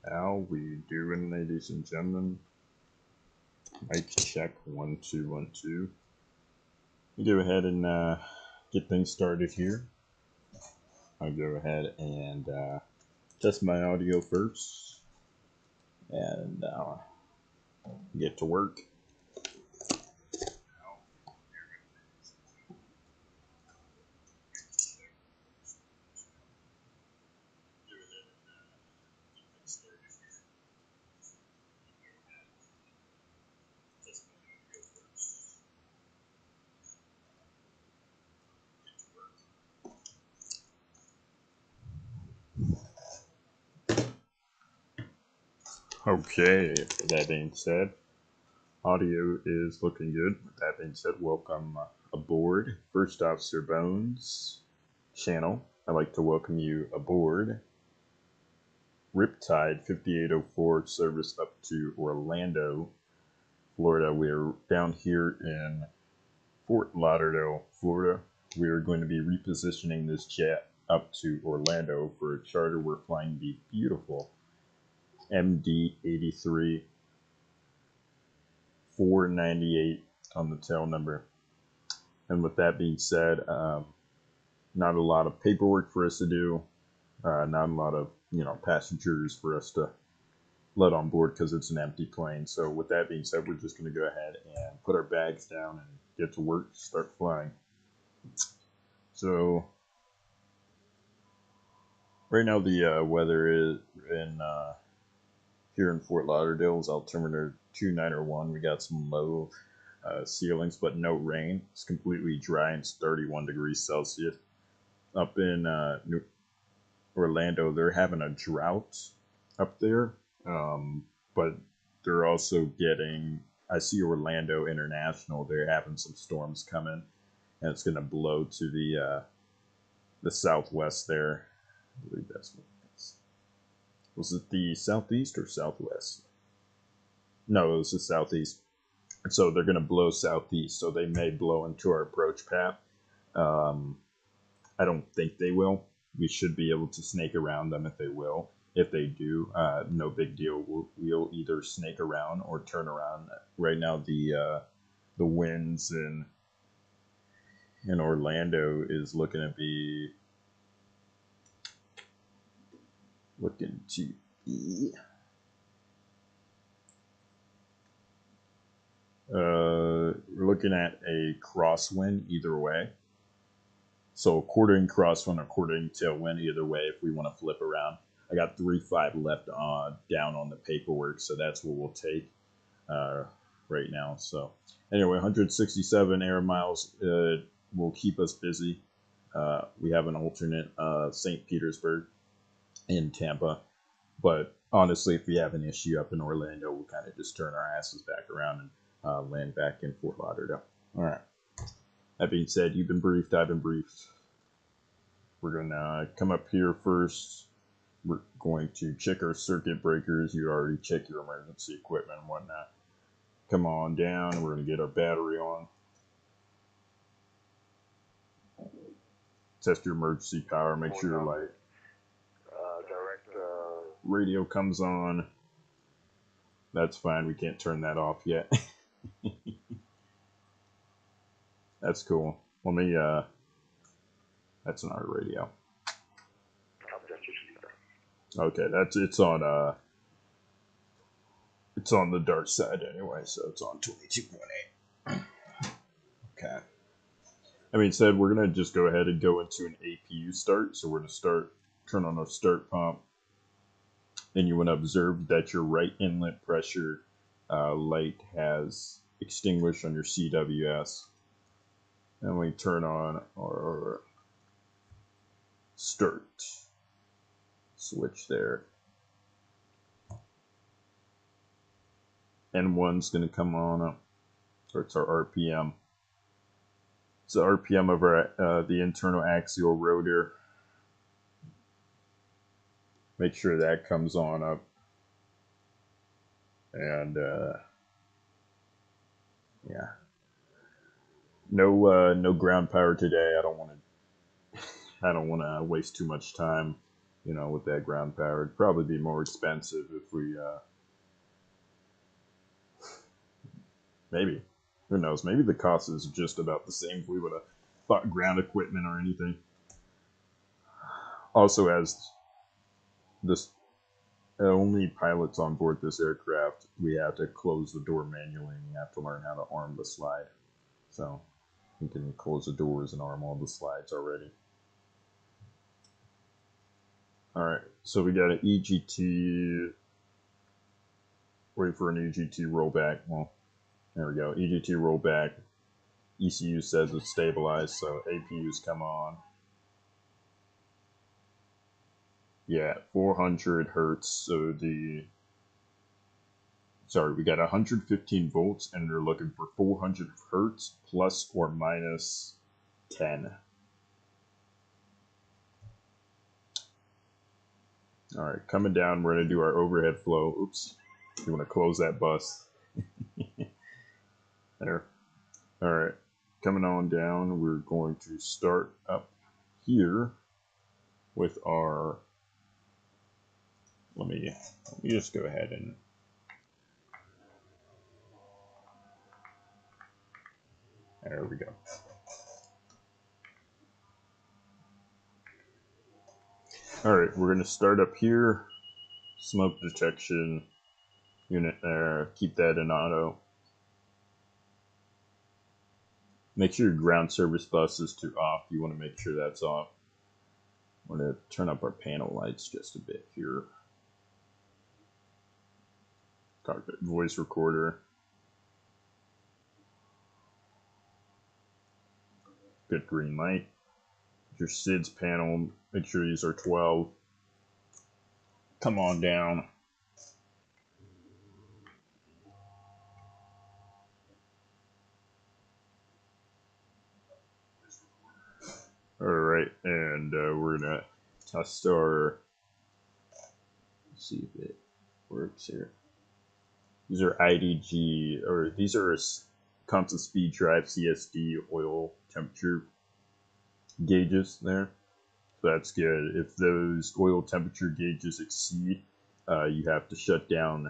How we doing, ladies and gentlemen? Mic check 1 2 1 2. We go ahead and get things started here. I'll go ahead and test my audio first, and get to work. Okay, with that being said, audio is looking good. With that being said, welcome aboard First Officer Bones channel. I'd like to welcome you aboard Riptide 5804 service up to Orlando, Florida. We're down here in Fort Lauderdale, Florida. We are going to be repositioning this jet up to Orlando for a charter. We're flying the beautiful MD-83 498 on the tail number. And with that being said, not a lot of paperwork for us to do, not a lot of passengers for us to let on board because it's an empty plane. So with that being said, we're just going to go ahead and put our bags down and get to work, start flying. So right now the weather is in here in Fort Lauderdale is altimeter 2901. We got some low ceilings, but no rain. It's completely dry and it's 31 degrees Celsius. Up in Orlando, they're having a drought up there, but they're also getting, I see Orlando International, they're having some storms coming, and it's going to blow to the southwest there. I believe that's what it is. Was it the southeast or southwest? No, it was the southeast. So they're going to blow southeast, so they may blow into our approach path. I don't think they will. We should be able to snake around them if they will. If they do, no big deal. We'll either snake around or turn around. Right now, the winds in Orlando is looking to be we're looking at a crosswind either way. So quartering crosswind or quartering tailwind either way if we want to flip around. I got 3-5 left down on the paperwork, so that's what we'll take right now. So anyway, 167 air miles will keep us busy. We have an alternate St. Petersburg in Tampa, but honestly, if we have an issue up in Orlando, we'll kind of just turn our asses back around and land back in Fort Lauderdale. All right. That being said, you've been briefed, I've been briefed. We're going to come up here first. We're going to check our circuit breakers. You already check your emergency equipment and whatnot. Come on down. We're going to get our battery on. Test your emergency power. Make sure your light. Radio comes on. That's fine. We can't turn that off yet. That's cool. Let me, that's an art radio. Okay, it's on the dark side anyway, so it's on 22.8. Okay. I mean, said we're gonna just go ahead and go into an APU start. So we're gonna turn on our start pump, and you want to observe that your right inlet pressure light has extinguished on your CWS. And we turn on our start switch there. N1's going to come on up, or it's our RPM. It's the RPM of our the internal axial rotor. Make sure that comes on up. And yeah. No ground power today. I don't want to waste too much time you know, with that ground power. It'd probably be more expensive if we, maybe, who knows, maybe the cost is just about the same if we would have bought ground equipment or anything. Also, as this only pilots on board this aircraft, we have to close the door manually, and you have to learn how to arm the slide. So you can close the doors and arm all the slides already. Alright, so we got an EGT, wait for an EGT rollback. Well, there we go, EGT rollback. ECU says it's stabilized, so APUs come on. Yeah, 400 hertz, so we got 115 volts, and they're looking for 400 hertz plus or minus 10. Alright, coming down, we're going to do our overhead flow. Oops, you want to close that bus. There. Alright, coming on down, we're going to start up here with our, let me just go ahead and there we go. Alright, we're going to start up here. Smoke detection unit there. Keep that in auto. Make sure your ground service bus is to off. You want to make sure that's off. I'm going to turn up our panel lights just a bit here. Cockpit voice recorder. Good green light. Your SIDS panel, make sure these are 12. Come on down. Alright, and we're going to test our, let's see if it works here. These are IDG, or these are constant speed drive CSD oil temperature gauges there. So that's good. If those oil temperature gauges exceed, you have to shut down.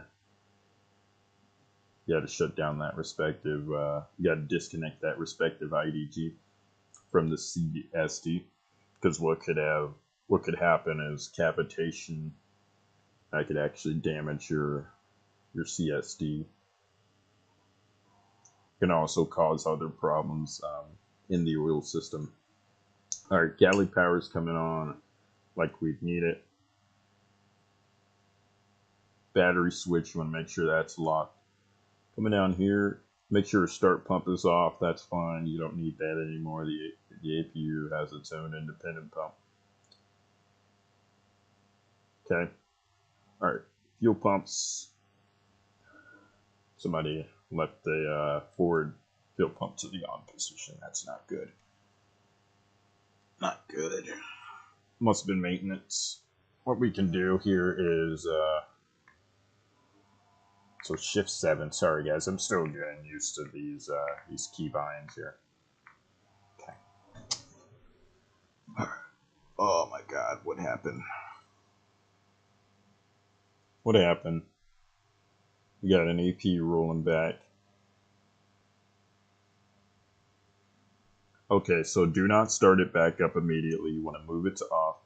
You got to shut down that respective. You got to disconnect that respective IDG from the CSD, because what could happen is cavitation. That could actually damage your CSD. Can also cause other problems in the oil system. All right, galley power is coming on like we need it. Battery switch, you want to make sure that's locked. Coming down here, make sure start pump is off. That's fine. You don't need that anymore. The APU has its own independent pump. Okay. All right, fuel pumps. Somebody left the forward fuel pump to the on position. That's not good. Not good. Must have been maintenance. What we can do here is so shift 7. Sorry guys, I'm still getting used to these key binds here. Okay. Oh my God, what happened? What happened? We got an AP rolling back. Okay, so do not start it back up immediately. You want to move it to off.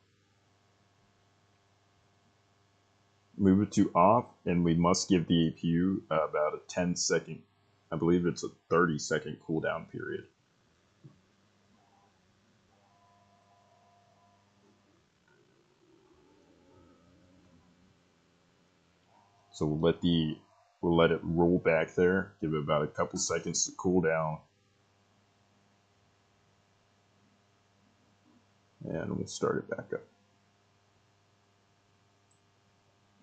Move it to off, and we must give the APU about a 10-second, I believe it's a 30-second cooldown period. So we'll let it roll back there, give it about a couple seconds to cool down. And we'll start it back up.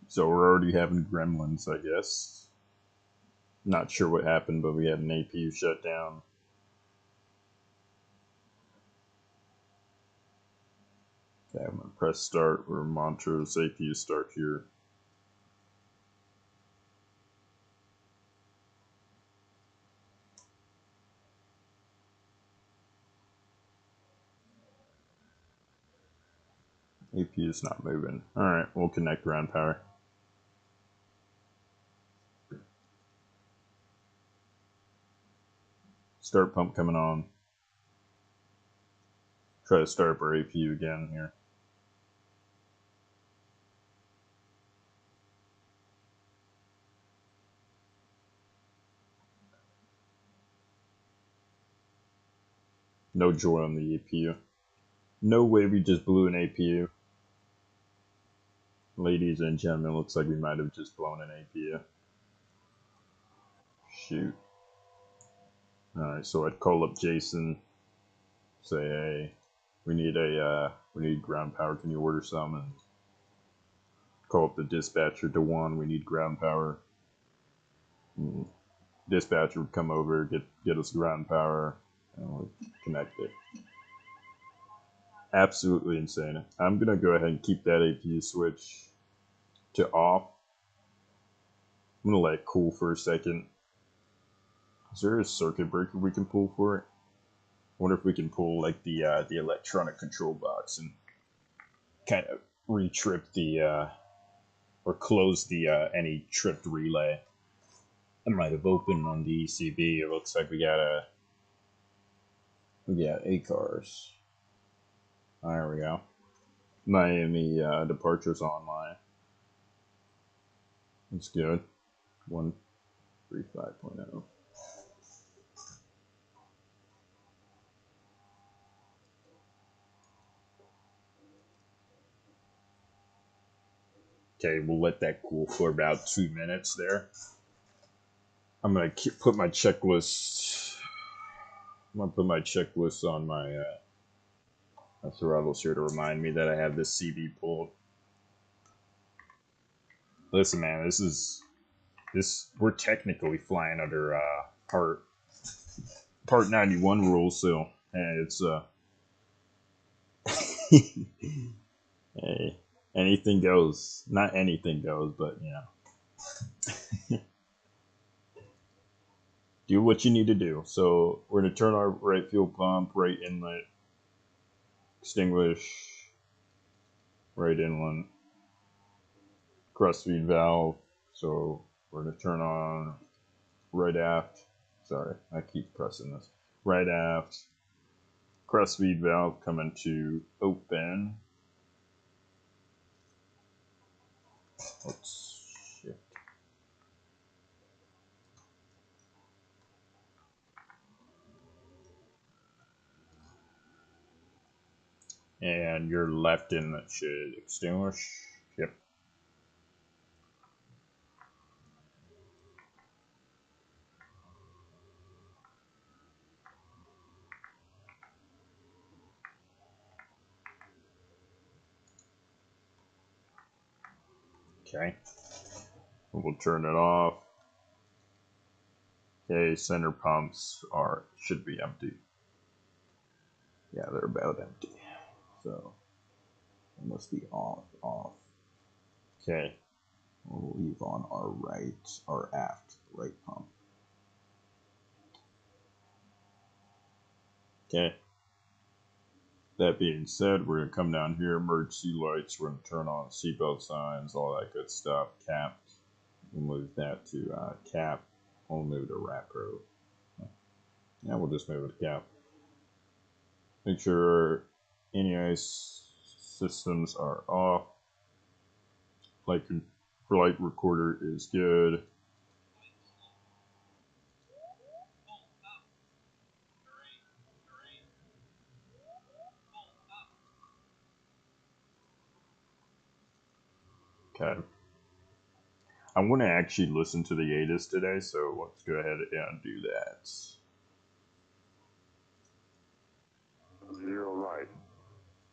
So we're already having gremlins, I guess. Not sure what happened, but we had an APU shutdown. Okay, I'm gonna press start. We're Montrose APU start here. APU is not moving. Alright, we'll connect ground power. Start pump coming on. Try to start up our APU again here. No joy on the APU. No way we just blew an APU. Ladies and gentlemen, looks like we might have just blown an APU. Shoot. Alright, so I'd call up Jason, say, hey, we need ground power, can you order some? And call up the dispatcher, DeJuan, we need ground power. And dispatcher would come over, get us ground power, and we'll connect it. Absolutely insane. I'm gonna go ahead and keep that APU switch to off. I'm gonna let it cool for a second. Is there a circuit breaker we can pull for it? I wonder if we can pull like the electronic control box and kind of re-trip the or close the any tripped relay. I might have opened on the ECB. It looks like we got ACARS. There we go. Miami departures online. That's good. 135.0. Okay, we'll let that cool for about 2 minutes there. I'm gonna put my checklist. I'm gonna put my checklist on my throttles here to remind me that I have this CB pulled. Listen, man, we're technically flying under Part 91 rules, so hey, it's hey, anything goes. Not anything goes, but you know. Do what you need to do. So we're gonna turn our right fuel pump, right inlet, extinguish, right inlet, cross feed valve. So we're gonna turn on right aft. Sorry, I keep pressing this. Right aft, cross feed valve coming to open. Let's shift. And your left inlet should extinguish. Yep. Okay. We'll turn it off. Okay, center pumps should be empty. Yeah, they're about empty. So it must be off. Okay. We'll leave on our aft right pump. Okay. That being said, we're gonna come down here, emergency lights, we're gonna turn on seatbelt signs, all that good stuff. Cap. We'll move that to cap. We'll move to RAPRO. Yeah, we'll just move it to cap. Make sure any ice systems are off. Flight recorder is good. Okay. I want to actually listen to the ATIS today, so let's go ahead and do that. 0 right.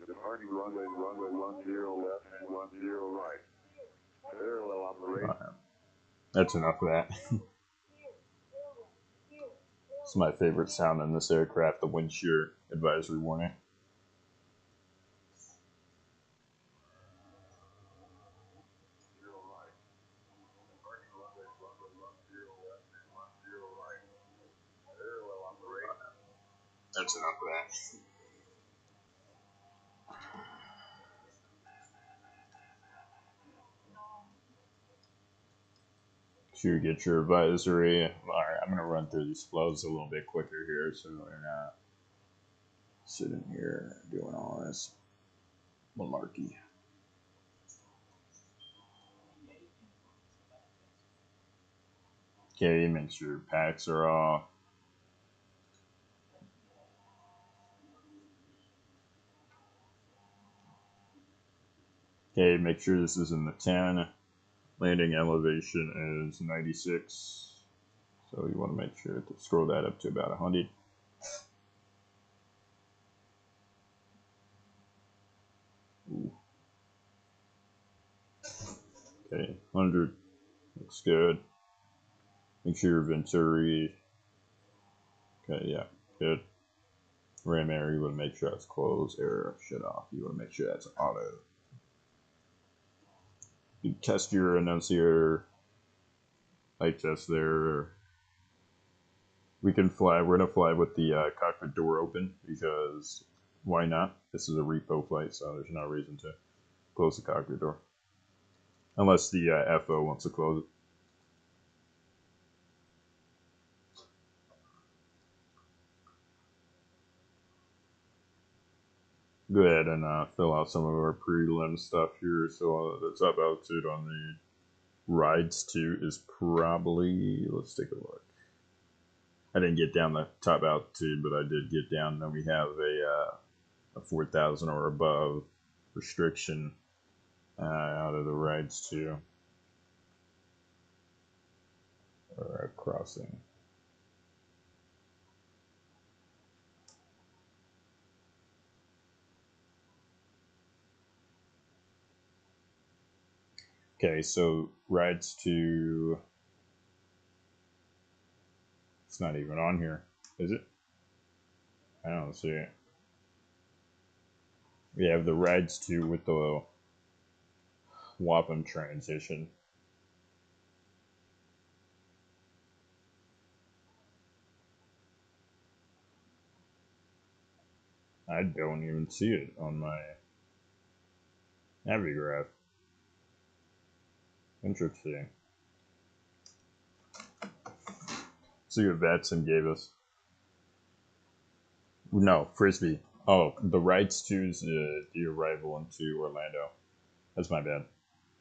Departing runway 10 left and 10 right. Parallel on the radar. That's enough of that. It's my favorite sound in this aircraft, the wind shear advisory warning. That's enough of that. to get your advisory. Alright, I'm going to run through these flows a little bit quicker here so we're not sitting here doing all this malarkey. Okay, make sure your packs are off. Okay, make sure this is in the 10. Landing elevation is 96. So you want to make sure to scroll that up to about 100. Ooh. Okay, 100. Looks good. Make sure your Venturi. Okay, yeah, good. Ram air, you want to make sure that's closed. Air shut off. You want to make sure that's auto. You test your annunciator. Light test there. We can fly. We're gonna fly with the cockpit door open because why not? This is a repo flight, so there's no reason to close the cockpit door unless the FO wants to close it. Go ahead and fill out some of our prelim stuff here. So the top altitude on the rides to is probably, let's take a look. I didn't get down the top altitude, but I did get down. Then we have a 4,000 or above restriction out of the rides to or crossing. Okay, so rides to, it's not even on here, is it? I don't see it. We have the rides to with the Wapham transition. I don't even see it on my Navigraph. Interesting. See what Vatson gave us. No, Frisbee. Oh, the rides to is the arrival into Orlando. That's my bad.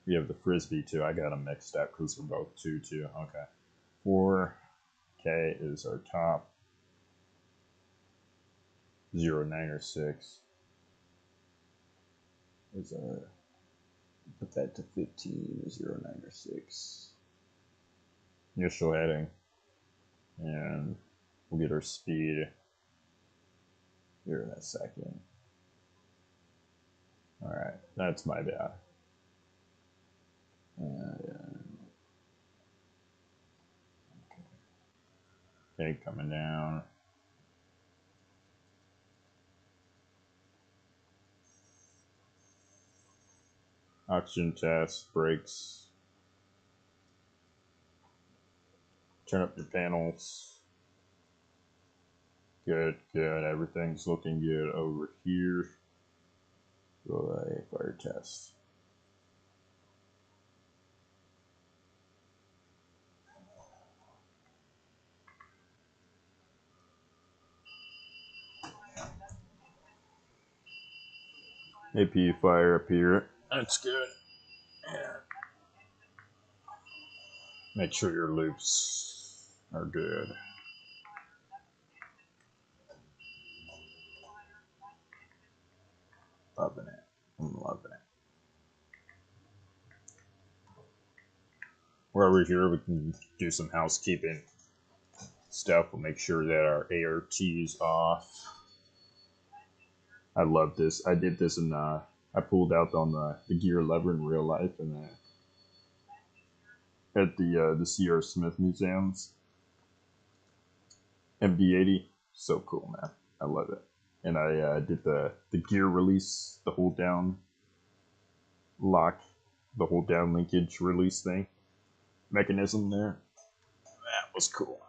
We have the Frisbee too. I got them mixed up because they're both 2 too. Okay. 4K is our top. 09 or 6 is our, put that to 15, 09 or 6. Initial heading. And we'll get our speed here in a second. Alright, that's my bad. Okay, coming down. Oxygen test, brakes. Turn up your panels. Good, good. Everything's looking good over here. Go a fire test. AP fire up here. That's good. Yeah. Make sure your loops are good. Loving it. I'm loving it. While we're here, we can do some housekeeping stuff. We'll make sure that our ART is off. I love this. I did this in I pulled out on the gear lever in real life and at the C.R. Smith Museum's MD-80. So cool, man. I love it. And I did the gear release, the hold down lock, the hold down linkage release thing mechanism there. That was cool.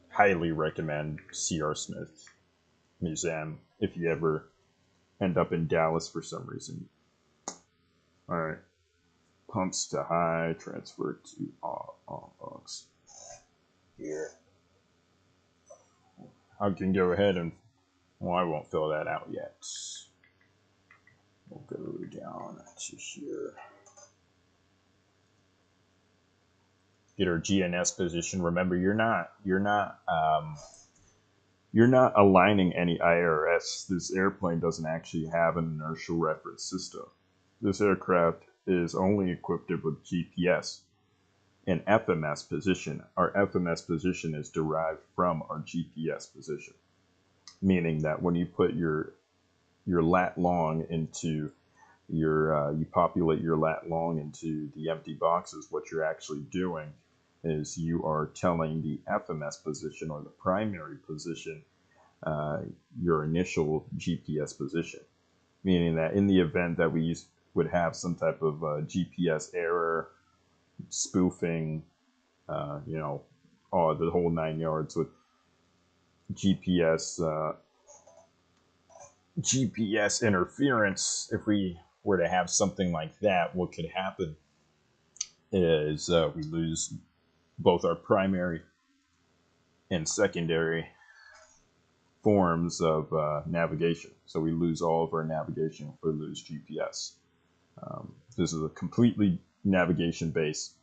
Highly recommend C.R. Smith Museum if you ever end up in Dallas for some reason. Alright. Pumps to high, transfer to all bugs. Here. I can go ahead and, well, I won't fill that out yet. We'll go down to here. Get our GNS position. Remember, you're not aligning any IRS. This airplane doesn't actually have an inertial reference system. This aircraft is only equipped with GPS and FMS position. Our FMS position is derived from our GPS position, meaning that when you put your lat long into you populate your lat long into the empty boxes, what you're actually doing is you are telling the FMS position, or the primary position, your initial GPS position, meaning that in the event that we would have some type of GPS error, spoofing, the whole 9 yards with GPS interference. If we were to have something like that, what could happen is we lose both our primary and secondary forms of navigation. So we lose all of our navigation if we lose GPS. This is a completely navigation-based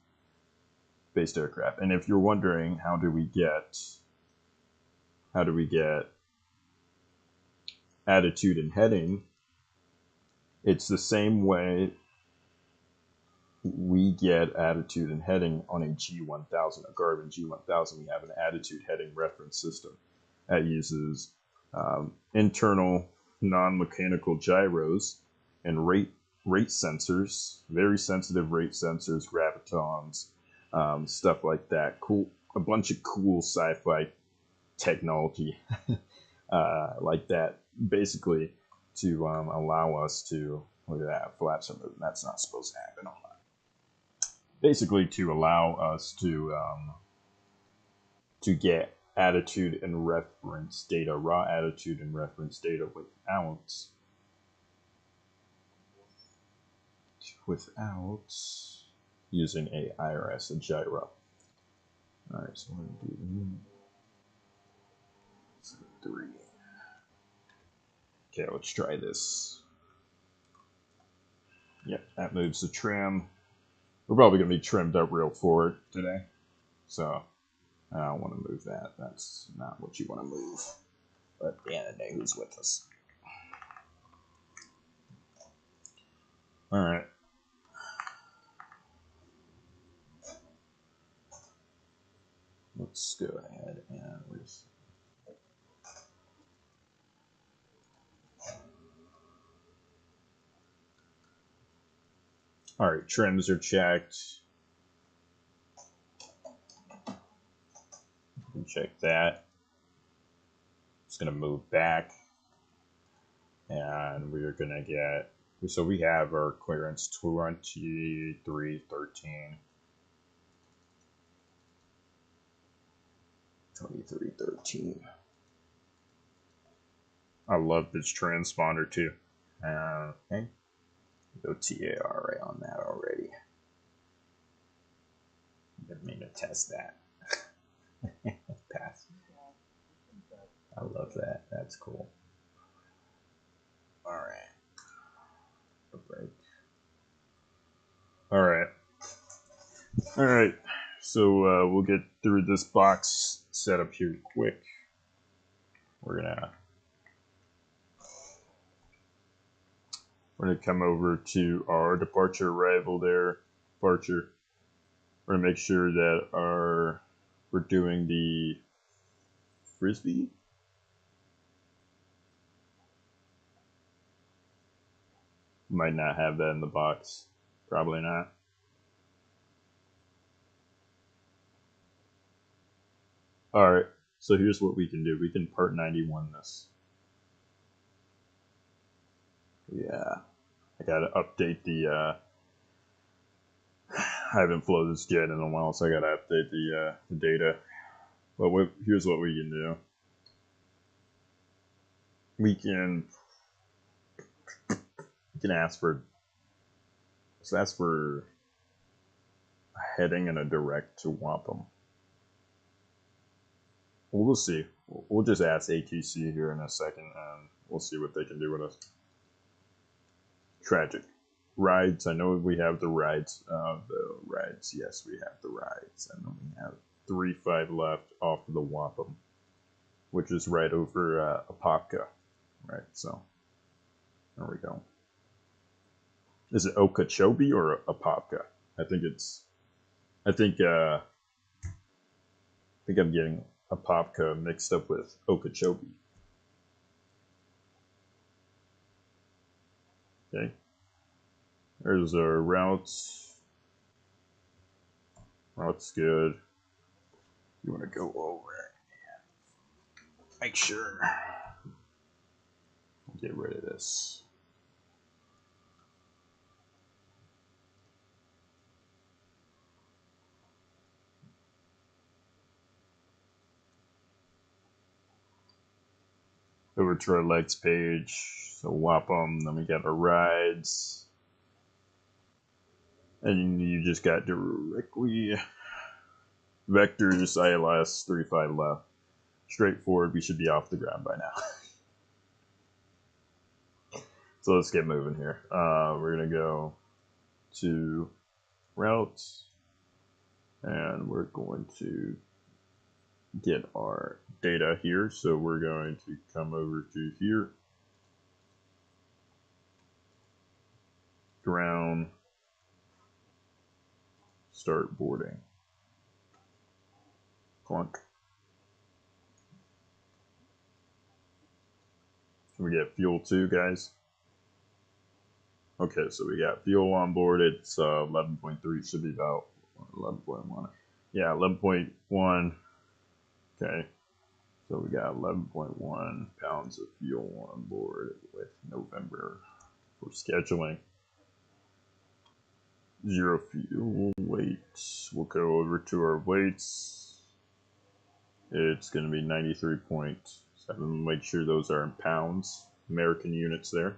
aircraft. And if you're wondering how do we get attitude and heading, it's the same way we get attitude and heading on a G1000, a Garmin G1000. We have an attitude heading reference system that uses internal non-mechanical gyros and rate sensors, very sensitive rate sensors, gravitons, stuff like that. Cool, a bunch of cool sci-fi technology like that, basically to allow us to, look at that, flaps are moving. That's not supposed to happen. Basically to allow us to get attitude and reference data, raw attitude and reference data without using a IRS, a gyro. All right, so we're going to do 3. Okay, let's try this. Yep, that moves the trim. We're probably going to be trimmed up real forward today, so I don't want to move that. That's not what you want to move. But at the end of the day, who's with us? All right. Let's go ahead and all right, trims are checked. Check that. It's going to move back, and we're going to get, so we have our clearance 2313. 2313. I love this transponder too. Okay. Go TARA on that already. Didn't mean to test that. Pass. I love that. That's cool. All right. A break. All right. All right. So we'll get through this box setup here quick. We're gonna come over to our departure, arrival there, departure. We're gonna make sure that we're doing the frisbee. Might not have that in the box. Probably not. All right. So here's what we can do. We can part 91 this. Yeah. I gotta update the. I haven't flown this jet in a while, so I gotta update the data. But here's what we can do. We can ask for. Let's ask for heading in a direct to Wampum. Well, we'll see. We'll just ask ATC here in a second, and we'll see what they can do with us. Tragic. Rides. I know we have the rides. Yes, we have the rides. And then we have 3-5 left off of the Wampum, which is right over Apopka. Right, so there we go. Is it Okeechobee or Apopka? I think I'm getting Apopka mixed up with Okeechobee. Okay. There's our routes. Route's good. You want to go over and make sure. Get rid of this. Over to our legs page. So Wampum, then we got our rides. And you just got directly vectors, ILS, 3-5 left. Straightforward, we should be off the ground by now. So let's get moving here. We're going to go to routes. And we're going to get our data here. So we're going to come over to here. Ground. Start boarding. Clunk. Can we get fuel too, guys? Okay, so we got fuel on board. It's 11.3. Should be about 11.1. Yeah, 11.1. Okay. So we got 11.1 pounds of fuel on board with November for scheduling. 0 fuel weight. We'll go over to our weights. It's going to be 93.7. Make sure those are in pounds. American units there.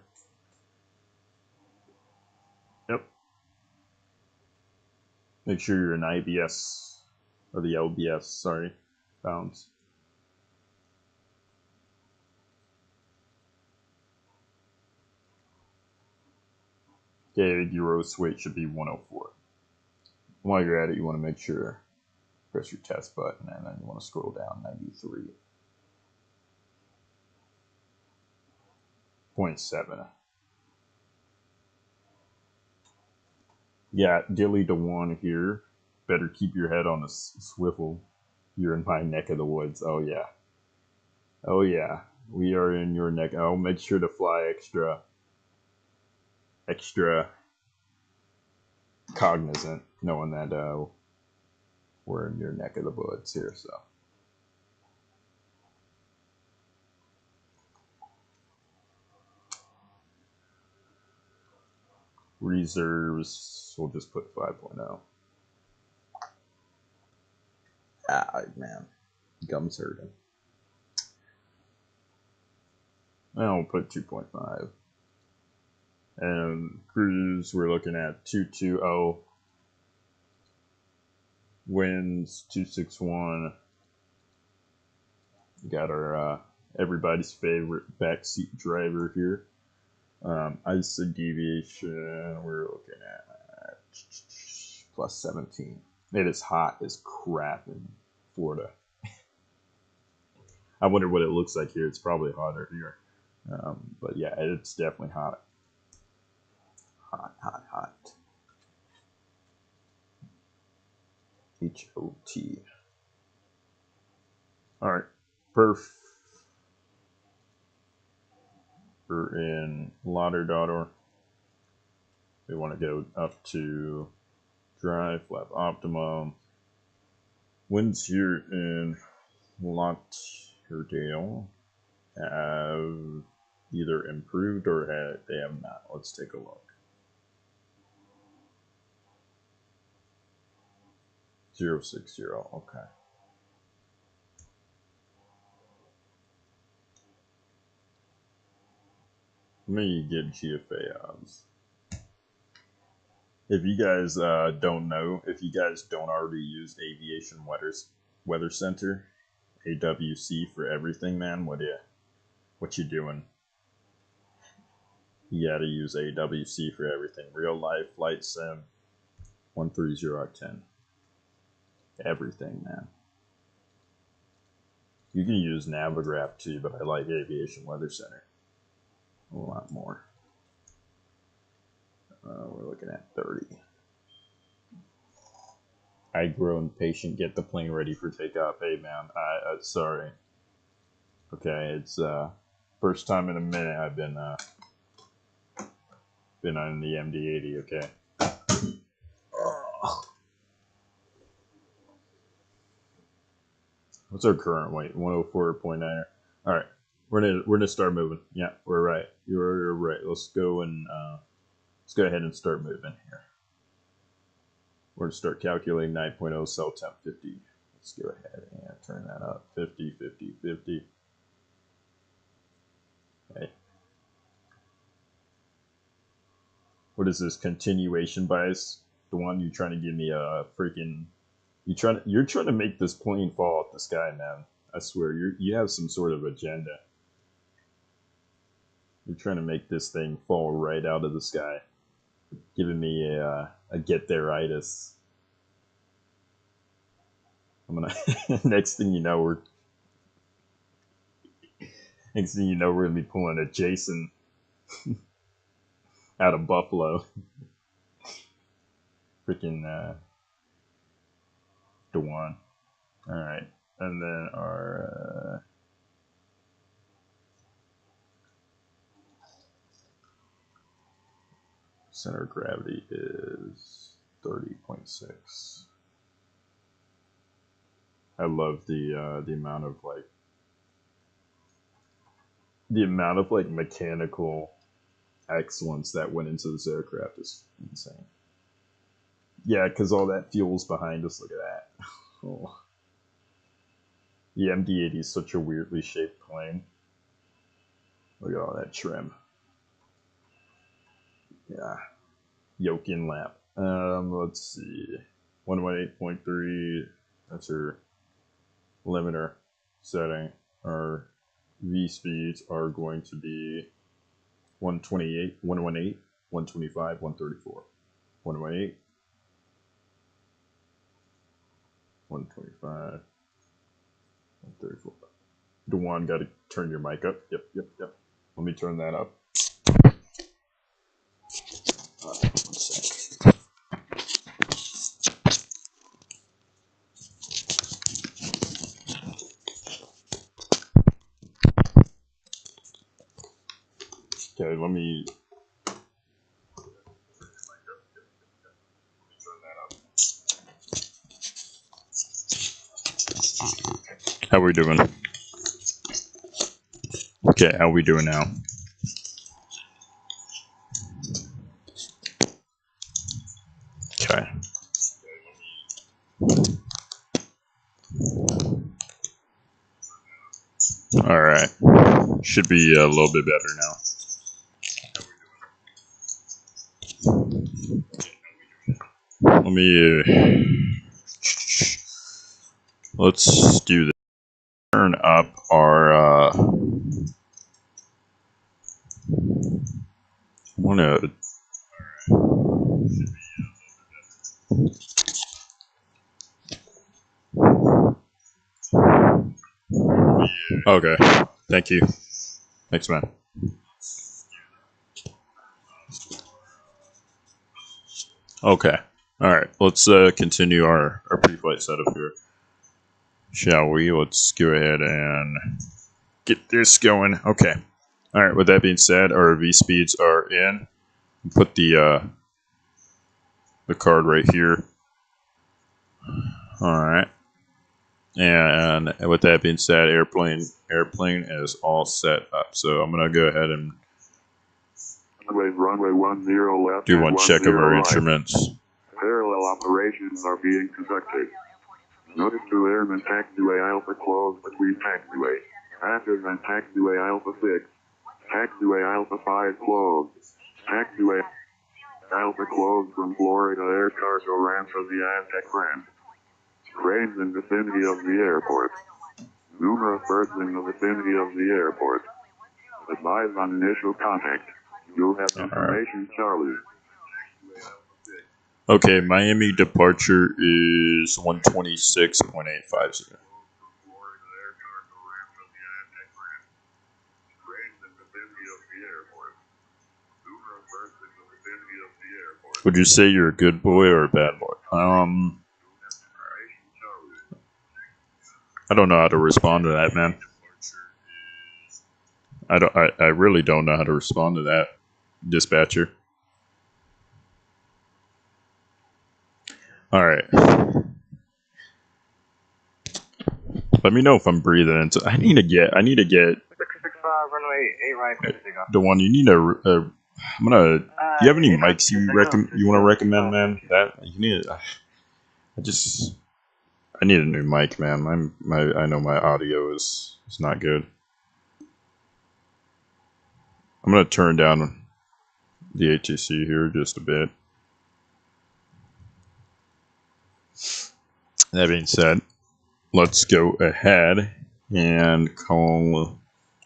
Yep. Make sure you're in IBS, or the LBS, sorry, pounds. Okay, gross weight should be 104. While you're at it, you want to make sure, press your test button, and then you want to scroll down 93.7. Yeah, dilly to 1 here. Better keep your head on a swivel. You're in my neck of the woods. Oh yeah. Oh yeah. We are in your neck. I'll make sure to fly extra cognizant, knowing that we're in your neck of the woods here. So reserves, we'll just put 5.0. Ah, man, gums hurting. And we'll put 2.5. And cruise, we're looking at 220. Winds 261. Got our everybody's favorite backseat driver here. ISA deviation, we're looking at plus 17. It is hot as crap in Florida. I wonder what it looks like here. It's probably hotter here. But yeah, it's definitely hot. Hot. HOT. Alright, perf. We're in Lauderdale. We want to go up to drive, flap optimum. Winds here in Lauderdale have either improved or they have not. Let's take a look. 060, okay. Let me get GFA odds. If you guys don't know, if you guys don't already use Aviation Weather Center, AWC for everything, man, what you doing? You gotta use AWC for everything. Real life flight sim 130R10. Everything, man. You can use Navigraph too, but I like Aviation Weather Center a lot more. We're looking at 30. I grow impatient. Get the plane ready for takeoff. Hey, man. Sorry. Okay, it's first time in a minute I've been on the MD-80. Okay. What's our current weight? 104.9. All right, we're gonna start moving. Yeah, we're right. You're right. Let's go and let's go ahead and start moving here. We're gonna start calculating 9.0 cell temp 50. Let's go ahead and turn that up. 50, 50, 50. Okay. What is this continuation bias? The one you trying to give me a freaking? You're trying to make this plane fall off the sky, man. I swear, you have some sort of agenda. You're trying to make this thing fall right out of the sky, giving me a get there-itis. I'm gonna. Next thing you know, we're gonna be pulling a Jason out of Buffalo. Freaking Dewan. All right, and then our. Center of gravity is 30.6. I love the amount of mechanical excellence that went into this aircraft is insane. Yeah, because all that fuel's behind us. Look at that. Oh. The MD-80 is such a weirdly shaped plane. Look at all that trim. Yeah. Yoke in lap. Let's see. 118.3. That's our limiter setting. Our V speeds are going to be 128, 118, 125, 134. 118, 125, 134. Dewan, got to turn your mic up. Yep. Let me turn that up. One sec. Okay, let me turn that up. How we doing? Okay, how we doing now? Okay. All right. Should be a little bit better now. Let me. Let's do this. Turn up our. I want to. Okay. Thank you. Thanks, man. Okay. All right. Let's continue our pre-flight setup here. Shall we? Let's go ahead and get this going. Okay. All right. With that being said, our V speeds are in. Put the card right here. All right. And with that being said, airplane is all set up. So I'm gonna go ahead and runway 10 left. do one check of our right. instruments. Parallel operations are being conducted. Notice to airman taxiway Alpha closed between taxiway. Active and taxiway Alpha 6. Taxiway Alpha 5 closed. Taxiway Alpha closed from Florida Air Cargo ramp for the Aztec ramp. Cranes in vicinity of the airport. Numerous birds in the vicinity of the airport. Advise on initial contact. You'll have information, Charlie. Okay, Miami departure is 126.850. Would you say you're a good boy or a bad boy? I don't know how to respond to that, man. I really don't know how to respond to that, dispatcher. All right. Let me know if I'm breathing into. I need to get. 665 runway 8 right. The one you need a. I'm gonna. Do you have any mics you want to recommend, man? That you need. I need a new mic, man. I know my audio is not good. I'm gonna turn down the ATC here just a bit. That being said, let's go ahead and call.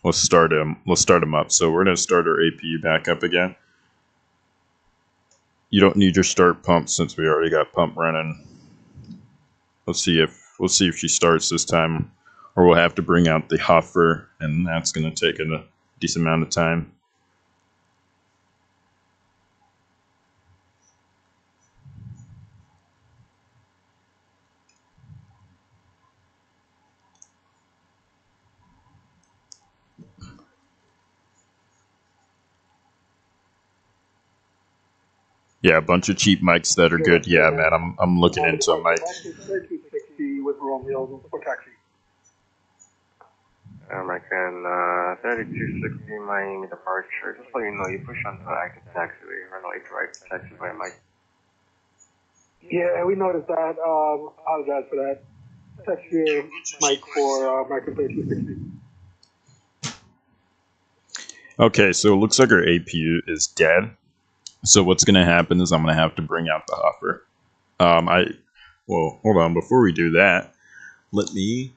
Let's start him up. So we're gonna start our APU back up again. You don't need your start pump since we already got pump running. We'll see if she starts this time, or we'll have to bring out the hopper, and that's gonna take a decent amount of time. Yeah, a bunch of cheap mics that are good. Yeah, man, I'm looking into a mic. 3260 with Romeo for taxi. American 3260 Miami departure. Just so you know, you push onto active taxiway. Runway 8 right, taxi by Mike. Yeah, we noticed that. Apologize for that. Text your mic for American 3260. Okay, so it looks like our APU is dead. So what's going to happen is I'm going to have to bring out the hopper. Well, hold on. Before we do that, let me...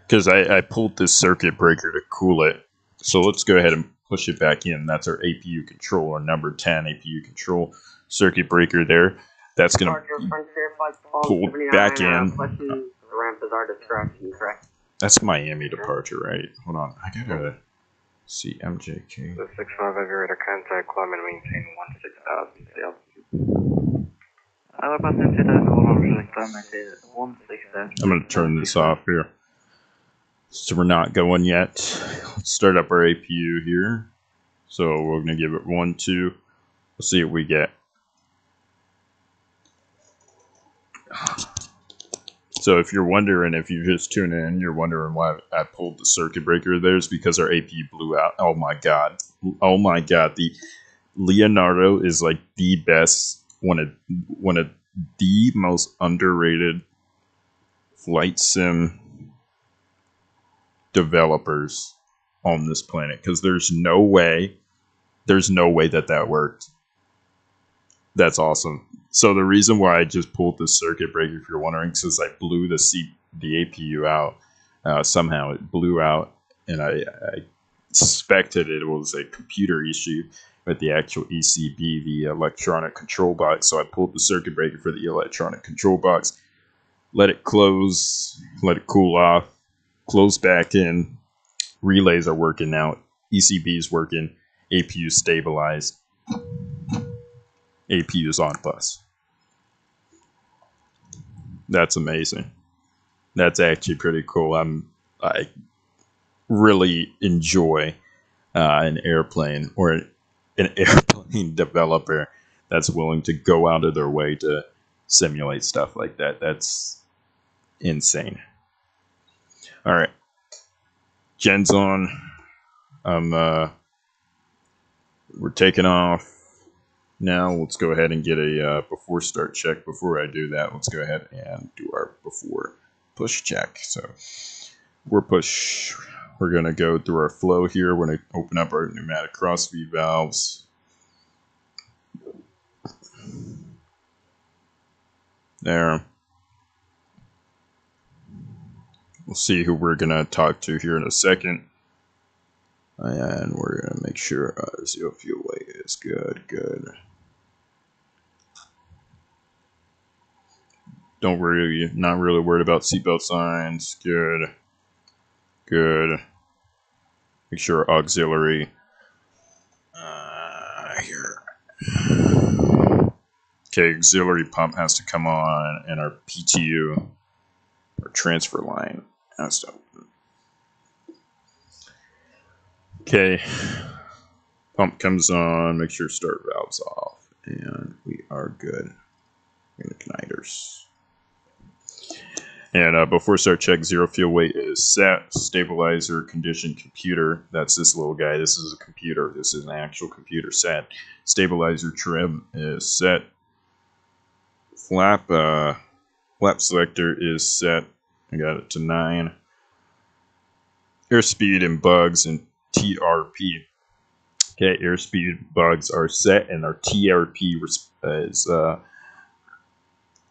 Because I pulled this circuit breaker to cool it. So let's go ahead and push it back in. That's our APU control, our number 10 APU control circuit breaker there. That's going to pull back in. The ramp is our distraction, correct? That's Miami departure, right? Hold on. I gotta see MJK. The 65 aviator contact, climb and maintain 16,000 feet altitude. I'm gonna turn this off here. So we're not going yet. Let's start up our APU here. So we're gonna give it 1, 2. Let's see what we get. So if you're wondering, if you just tune in, you're wondering why I pulled the circuit breaker there, is because our APU blew out. Oh my god. Oh my god. The Leonardo is like the best, one of the most underrated flight sim developers on this planet, because there's no way that worked. That's awesome. So the reason why I just pulled this circuit breaker, if you're wondering, is I blew the APU out. Somehow it blew out, and I suspected it was a computer issue with the actual ECB, the electronic control box. So I pulled the circuit breaker for the electronic control box, let it close, let it cool off, close back in. Relays are working now. ECB is working. APU stabilized. APU is on bus. That's amazing. That's actually pretty cool. I really enjoy an airplane or an airplane developer that's willing to go out of their way to simulate stuff like that. That's insane. All right, Jen's on. We're taking off. Now let's go ahead and get a before start check. Before I do that, let's go ahead and do our before push check. So we're push we're going to go through our flow here. We're going to open up our pneumatic crossfeed valves. There. We'll see who we're going to talk to here in a second. And we're going to make sure zero fuel weight is good. Don't worry, not really worried about seatbelt signs. Good. Make sure auxiliary. Here. Okay, auxiliary pump has to come on, and our PTU, or transfer line, has to open. Okay, pump comes on, make sure start valve's off, and we are good. In the igniters. And before start check, zero fuel weight is set. Stabilizer condition computer. That's this little guy. This is a computer. This is an actual computer set. Stabilizer trim is set. Flap selector is set. I got it to 9. Airspeed and bugs and TRP. Okay, airspeed bugs are set, and our TRP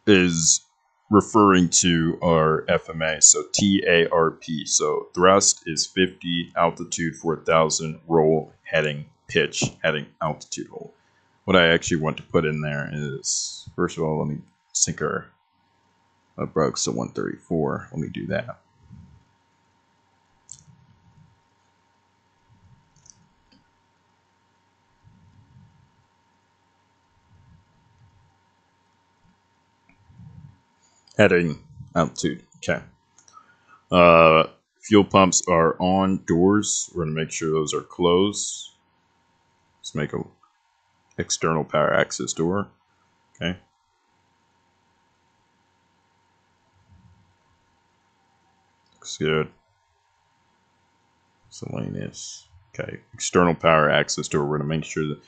is referring to our FMA, so TARP. So thrust is 50, altitude 4,000, roll, heading, pitch, heading, altitude, hold. What I actually want to put in there is, first of all, let me sync our bugs to 134. Let me do that. Heading, altitude, okay. Fuel pumps are on, doors, we're going to make sure those are closed. Let's make a external power access door, okay. Looks good. Miscellaneous, okay. External power access door, we're going to make sure that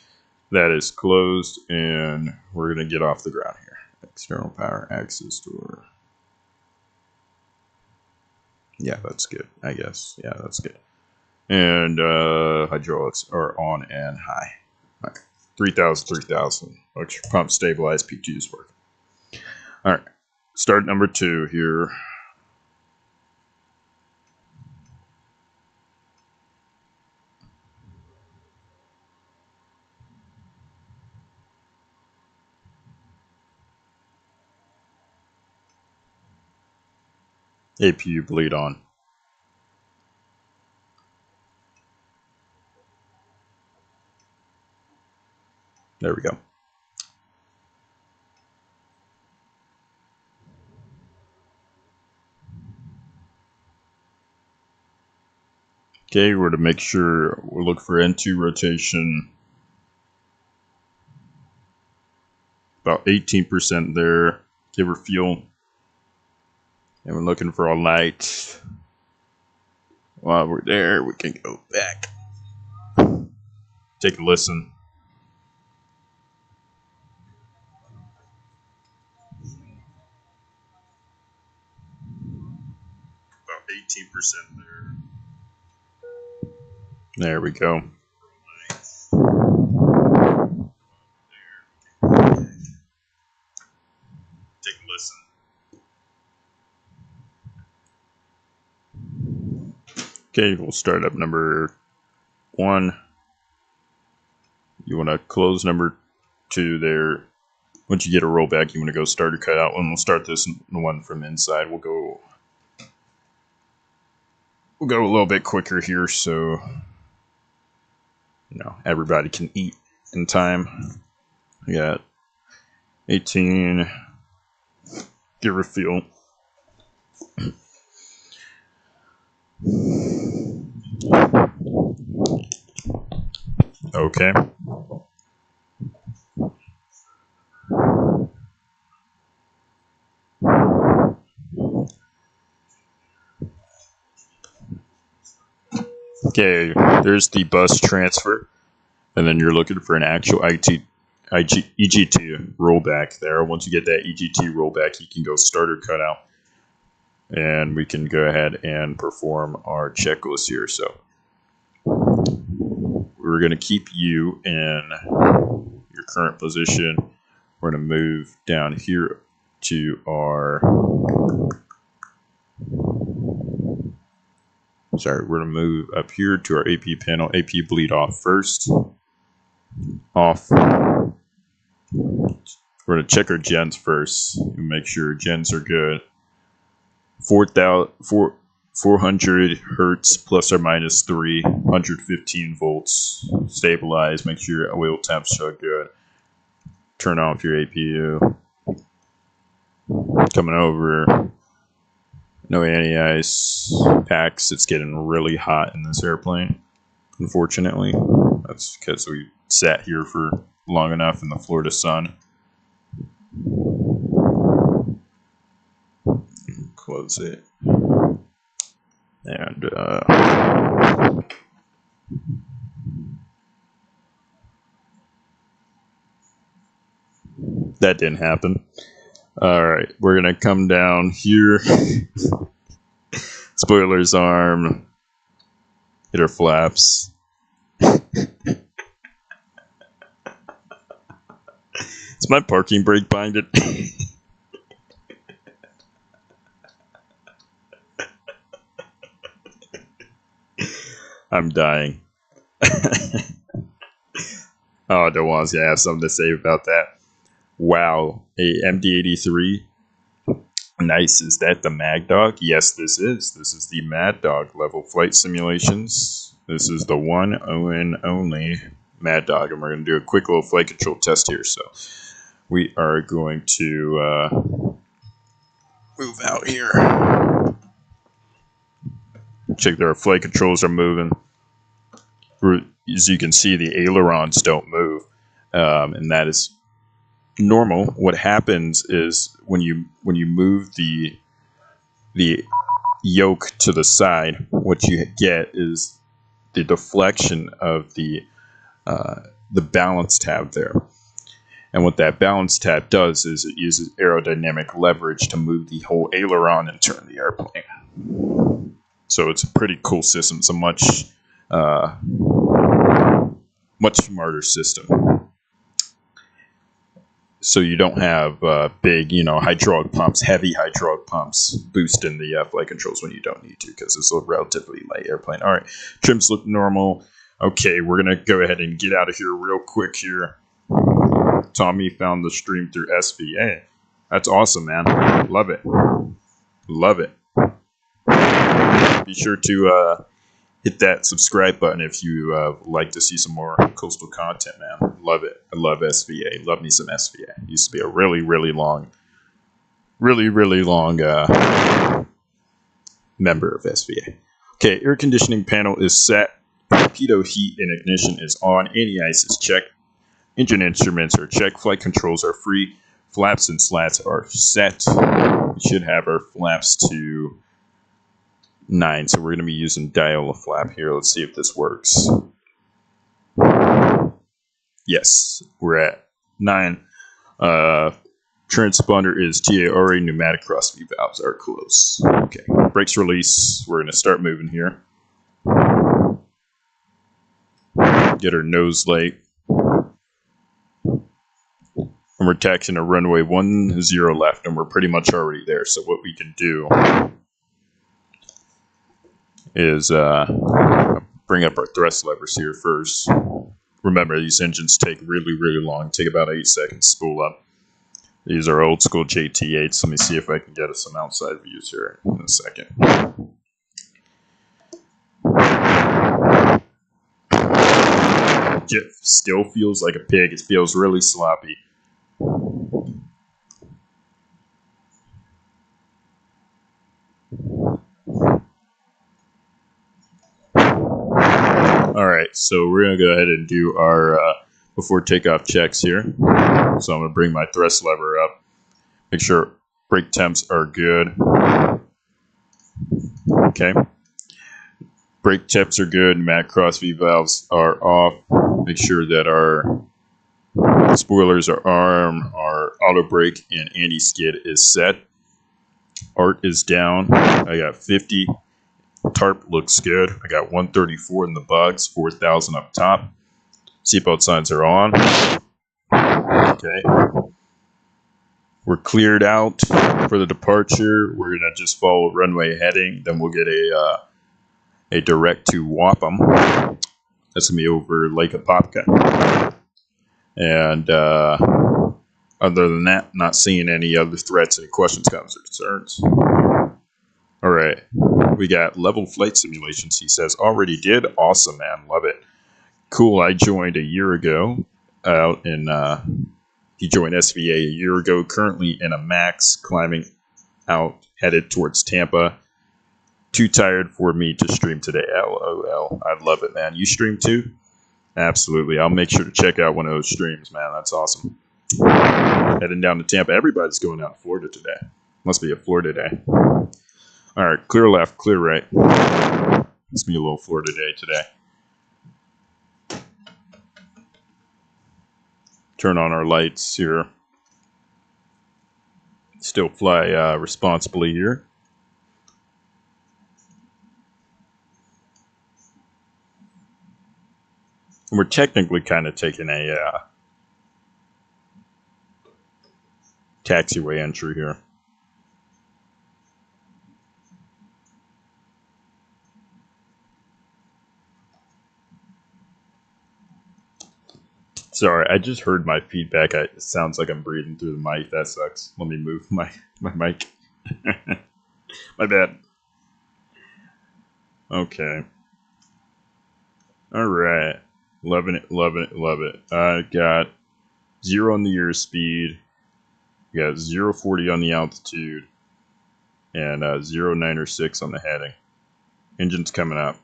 that is closed, and we're going to get off the ground here. External power access door. Yeah, that's good, I guess. Yeah, that's good. And hydraulics are on and high. All right. 3,000. Electric pump stabilized, P2 is working. All right, start number 2 here. APU bleed on. There we go. Okay, we're to make sure we'll look for N2 rotation. About 18% there. Give her fuel. And we're looking for a light. While we're there, we can go back. Take a listen. About 18% there. There we go. Take a listen. Okay, we'll start up number 1. You want to close number 2 there. Once you get a rollback, you want to go start or cut out. And we'll start this one from inside. We'll go a little bit quicker here, so everybody can eat in time. We got 18. Give her fuel. Okay. Okay, there's the bus transfer, and then you're looking for an actual EGT rollback there. Once you get that EGT rollback, you can go start or cut out. and we can go ahead and perform our checklist here. So we're going to keep you in your current position. We're going to move down here to our, we're going to move up here to our AP panel. AP bleed off first. Off. We're going to check our gens first and make sure gens are good. 400 hertz plus or minus 315 volts. Stabilize. Make sure your oil temps are good. Turn off your APU. Coming over. No anti-ice packs. It's getting really hot in this airplane, unfortunately. That's because we sat here for long enough in the Florida sun. Close it. And that didn't happen. All right, we're gonna come down here. Spoilers arm. Hit our flaps. Is my parking brake binded? I'm dying. Oh, DeWan's gonna have something to say about that. Wow, a MD-83. Nice. Is that the Mad Dog? Yes, this is. This is the Mad Dog level flight simulations. This is the one and only Mad Dog, and we're going to do a quick little flight control test here. So we are going to move out here. Check that our flight controls are moving. As you can see, the ailerons don't move, and that is normal. What happens is when you move the yoke to the side, what you get is the deflection of the balance tab there. And what that balance tab does is it uses aerodynamic leverage to move the whole aileron and turn the airplane. So it's a pretty cool system. It's a much smarter system. So you don't have big, hydraulic pumps, heavy hydraulic pumps boosting the flight controls when you don't need to, because it's a relatively light airplane. All right, trims look normal. Okay, we're going to go ahead and get out of here real quick here. Tommy found the stream through SVA. That's awesome, man. Love it. Love it. Be sure to hit that subscribe button if you like to see some more coastal content, man. Love it. I love SVA. Love me some SVA. Used to be a really long member of SVA. Okay, air conditioning panel is set. Torpedo heat and ignition is on. Anti-ice is checked. Engine instruments are checked. Flight controls are free. Flaps and slats are set. We should have our flaps to 9, so we're going to be using dial a flap here. Let's see if this works. Yes, we're at 9. Transponder is TARA. Pneumatic cross V valves are close. Okay, brakes release. We're going to start moving here. Get our nose light. And we're taxiing a runway 10 left, and we're pretty much already there. So what we can do is bring up our thrust levers here first. Remember, these engines take really long. Take about 8 seconds to spool up. These are old school JT8s. Let me see if I can get us some outside views here in a second. Jet still feels like a pig. It feels really sloppy. Alright, so we're going to go ahead and do our before takeoff checks here. So I'm going to bring my thrust lever up. Make sure brake temps are good. Okay. Brake temps are good. Mat cross V valves are off. Make sure that our spoilers are armed. Our auto brake and anti-skid is set. Art is down. I got 50. Tarp looks good. I got 134 in the bugs, 4,000 up top. Seatbelt signs are on. Okay. We're cleared out for the departure. We're going to just follow runway heading. Then we'll get a direct to Wapham. That's going to be over Lake Apopka. And other than that, not seeing any other threats, any questions, comments, or concerns. All right. We got level flight simulations, he says. Already did. Awesome, man. Love it. Cool. I joined a year ago out in... he joined SVA a year ago. Currently in a MAX, climbing out, headed towards Tampa. Too tired for me to stream today. LOL. I love it, man. You stream too? Absolutely. I'll make sure to check out one of those streams, man. That's awesome. Heading down to Tampa. Everybody's going out to Florida today. Must be a Florida day. All right, clear left, clear right. Must be a little Florida day today. Turn on our lights here. Still fly responsibly here. And we're technically kind of taking a taxiway entry here. Sorry, I just heard my feedback. It sounds like I'm breathing through the mic. That sucks. Let me move my mic. My bad. Okay. All right. Loving it, loving it, love it. I got 0 on the airspeed. Got 040 on the altitude. And 096 on the heading. Engine's coming up.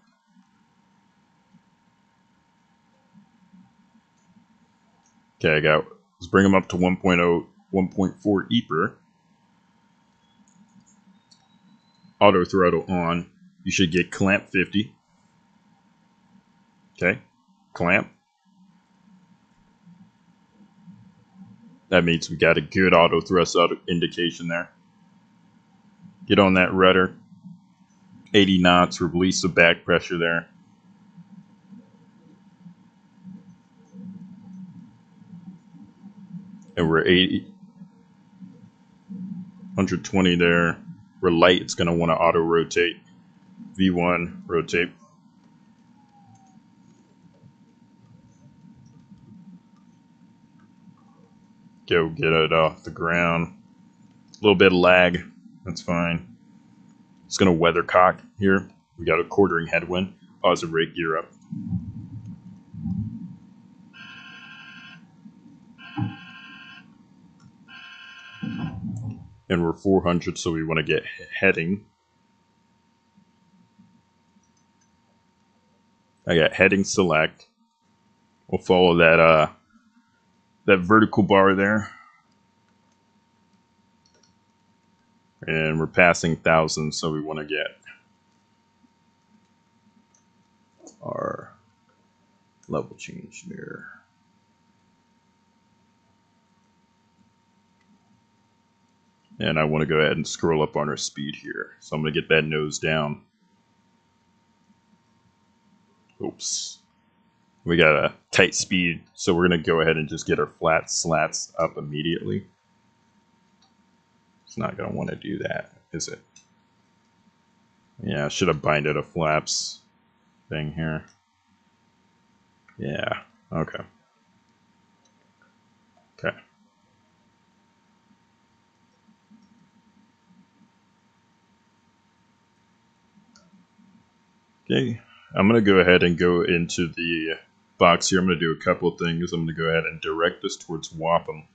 Okay, let's bring them up to 1.0, 1.4 EPR. Auto throttle on. You should get clamp 50. Okay, clamp. That means we got a good auto thrust auto indication there. Get on that rudder. 80 knots, release the back pressure there. And we're 80, 120 there. We're light, it's going to want to auto rotate. V1, rotate. Go get it off the ground. A little bit of lag, that's fine. It's going to weathercock here. We got a quartering headwind. Pause and rate gear up. And we're 400, so we want to get heading. I got heading select. We'll follow that that vertical bar there. And we're passing 1,000, so we want to get our level change mirror. And I want to go ahead and scroll up on our speed here. So I'm going to get that nose down. Oops. We got a tight speed, so we're going to go ahead and just get our flat slats up immediately. It's not going to want to do that, is it? Yeah, I should have binded a flaps thing here. Yeah, okay. Okay. Okay, I'm going to go ahead and go into the box here. I'm going to do a couple of things. I'm going to go ahead and direct this towards Wapham.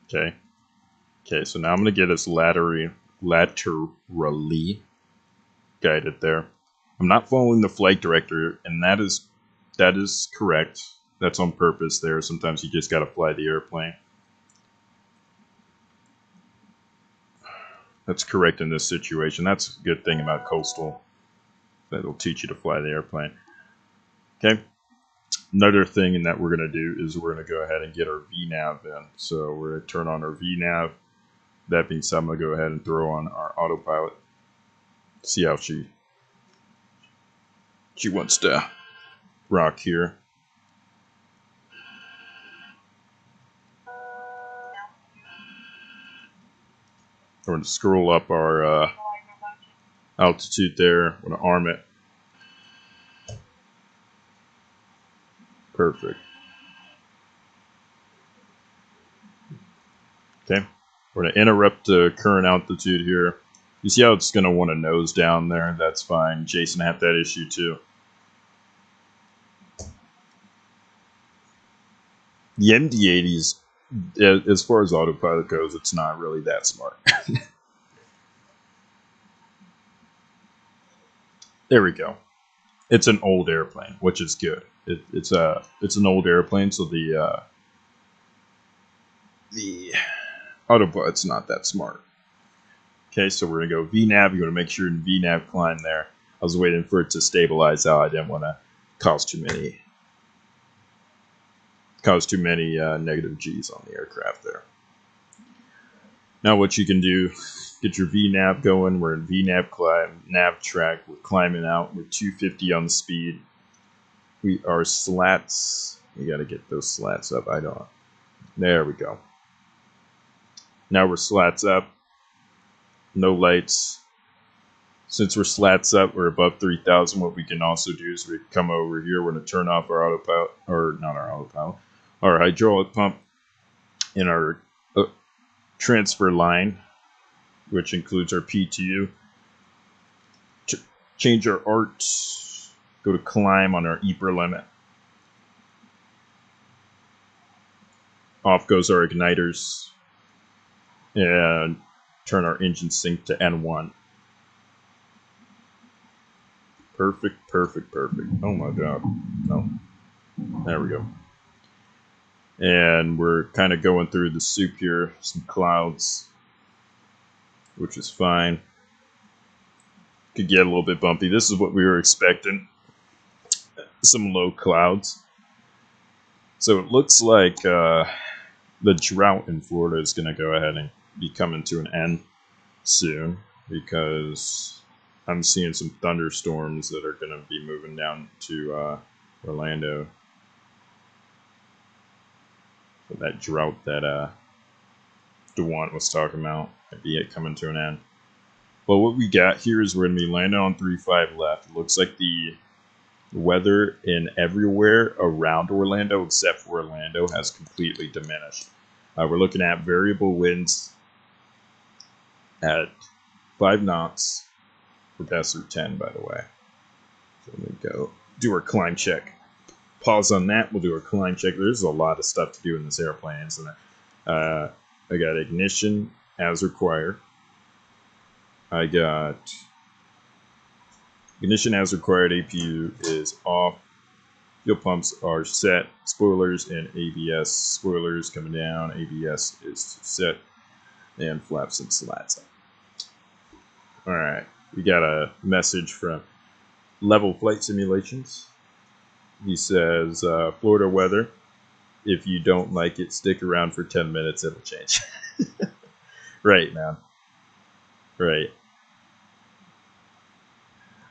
Okay. Okay, so now I'm going to get us laterally guided there. I'm not following the flight director, and that is correct. That's on purpose there. Sometimes you just got to fly the airplane. That's correct in this situation. That's a good thing about Coastal. That'll teach you to fly the airplane. Okay. Another thing that we're going to do is we're going to go ahead and get our VNAV in. So we're going to turn on our VNAV. that being said, I'm going to go ahead and throw on our autopilot. See how she wants to rock here. We're going to scroll up our altitude there. We're going to arm it. Perfect. Okay. We're going to interrupt the current altitude here. You see how it's going to want to nose down there? That's fine. Jason had that issue too. The MD-80s, as far as autopilot goes, it's not really that smart. There we go. It's an old airplane, which is good. It's an old airplane, so the autopilot's not that smart. Okay, so we're gonna go VNAV. You want to make sure in VNAV climb there. I was waiting for it to stabilize out. I didn't want to cause too many negative G's on the aircraft there. Now what you can do, get your VNAV going. We're in VNAV climb, nav track. We're climbing out. We're 250 on the speed. We are slats. You got to get those slats up. I don't. There we go. Now we're slats up. No lights. Since we're slats up, we're above 3,000. What we can also do is we come over here. We're going to turn off our autopilot, or not our autopilot, our hydraulic pump and our transfer line, which includes our PTU. Change our ART. Go to climb on our EPR limit. Off goes our igniters. And turn our engine sync to N1. Perfect, perfect, perfect. Oh my god. No. There we go. And we're kind of going through the soup here. Some clouds, which is fine. Could get a little bit bumpy. This is what we were expecting. Some low clouds. So it looks like the drought in Florida is going to go ahead and be coming to an end soon, because I'm seeing some thunderstorms that are going to be moving down to Orlando. So that drought that DeWant was talking about might be it coming to an end. But what we got here is we're going to be landing on 3-5 left. It looks like the weather in everywhere around Orlando except for Orlando has completely diminished. We're looking at variable winds at 5 knots. We're past through 10, by the way. So let me go do our climb check. Pause on that. We'll do our climb check. There's a lot of stuff to do in this airplane, isn't it? I got ignition as required. I got ignition as required. APU is off. Fuel pumps are set. Spoilers and ABS. Spoilers coming down. ABS is set. And flaps and slats up. Alright. We got a message from Level Flight Simulations. He says, Florida weather. If you don't like it, stick around for 10 minutes. It'll change. Right, man. Right.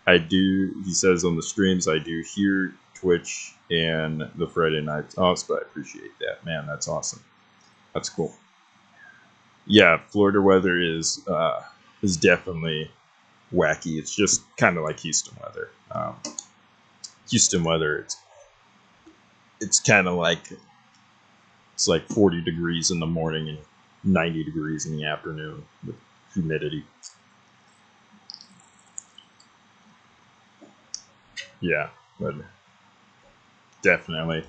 I do, he says on the streams, I do hear Twitch and the Friday night ops, but I appreciate that. Man, that's awesome. That's cool. Yeah, Florida weather is definitely wacky. It's just kind of like Houston weather. Houston weather, it's kind of like, it's like 40 degrees in the morning and 90 degrees in the afternoon with humidity. Yeah, but definitely.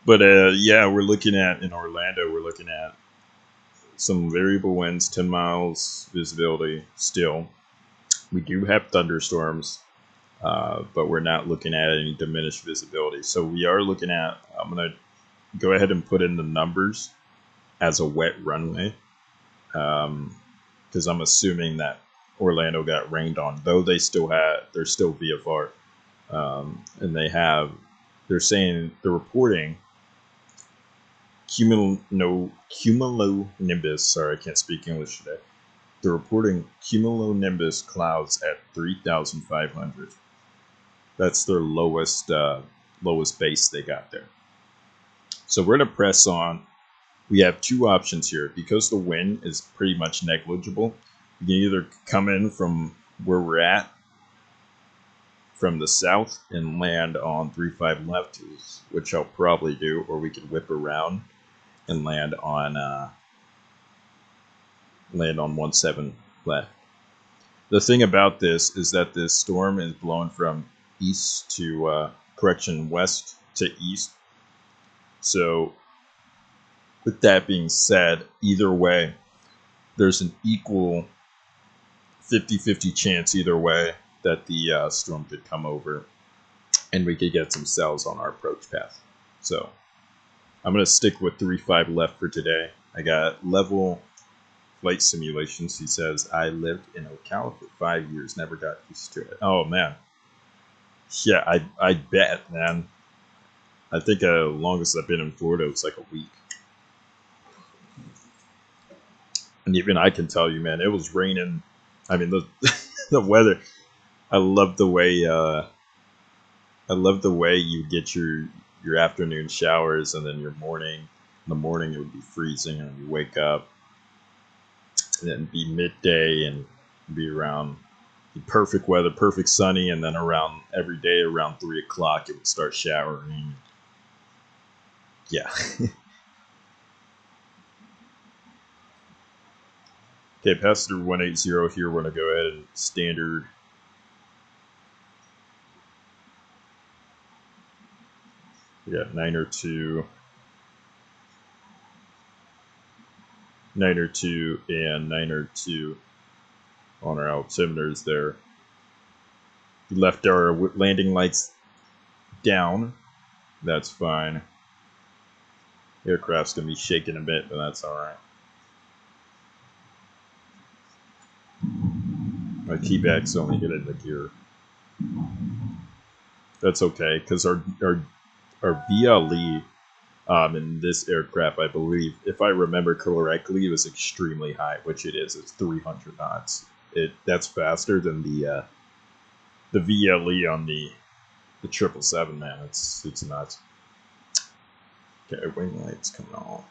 But yeah, we're looking at, in Orlando, we're looking at some variable winds, 10 miles visibility still. We do have thunderstorms, but we're not looking at any diminished visibility. So we are looking at, I'm going to go ahead and put in the numbers as a wet runway, because I'm assuming that Orlando got rained on, though they're still VFR, and they're saying, they're reporting cumulonimbus. Sorry, I can't speak English today. They're reporting cumulonimbus clouds at 3,500. That's their lowest base they got there. So we're gonna press on. We have two options here because the wind is pretty much negligible. You can either come in from where we're at, from the south, and land on 35 left, which I'll probably do, or we could whip around and land on 17 left. The thing about this is that this storm is blowing from east to west to east. So with that being said, either way, there's an equal 50-50 chance either way that the storm could come over and we could get some cells on our approach path. So I'm going to stick with 35 left for today. I got level flight simulations. He says, I lived in Ocala for 5 years, never got used to it. Oh, man. Yeah, I bet, man. I think the longest I've been in Florida was like a week. And even I can tell you, man, it was raining. I mean, the weather. I love the way you get your afternoon showers, and then in the morning it would be freezing, and you wake up, and then be midday and be around the perfect weather, perfect sunny, and then around every day around 3 o'clock it would start showering. Yeah. Okay, Passenger 180 here. We're gonna go ahead and standard. We got 902, and 902 on our altimeters there. We left our landing lights down. That's fine. Aircraft's gonna be shaking a bit, but that's all right. My keyback's only hitting the gear. That's okay, because our VLE in this aircraft, I believe, if I remember correctly, it was extremely high, which it is. It's 300 knots. That's faster than the VLE on the 777, man. It's nuts. Okay, wing lights coming on.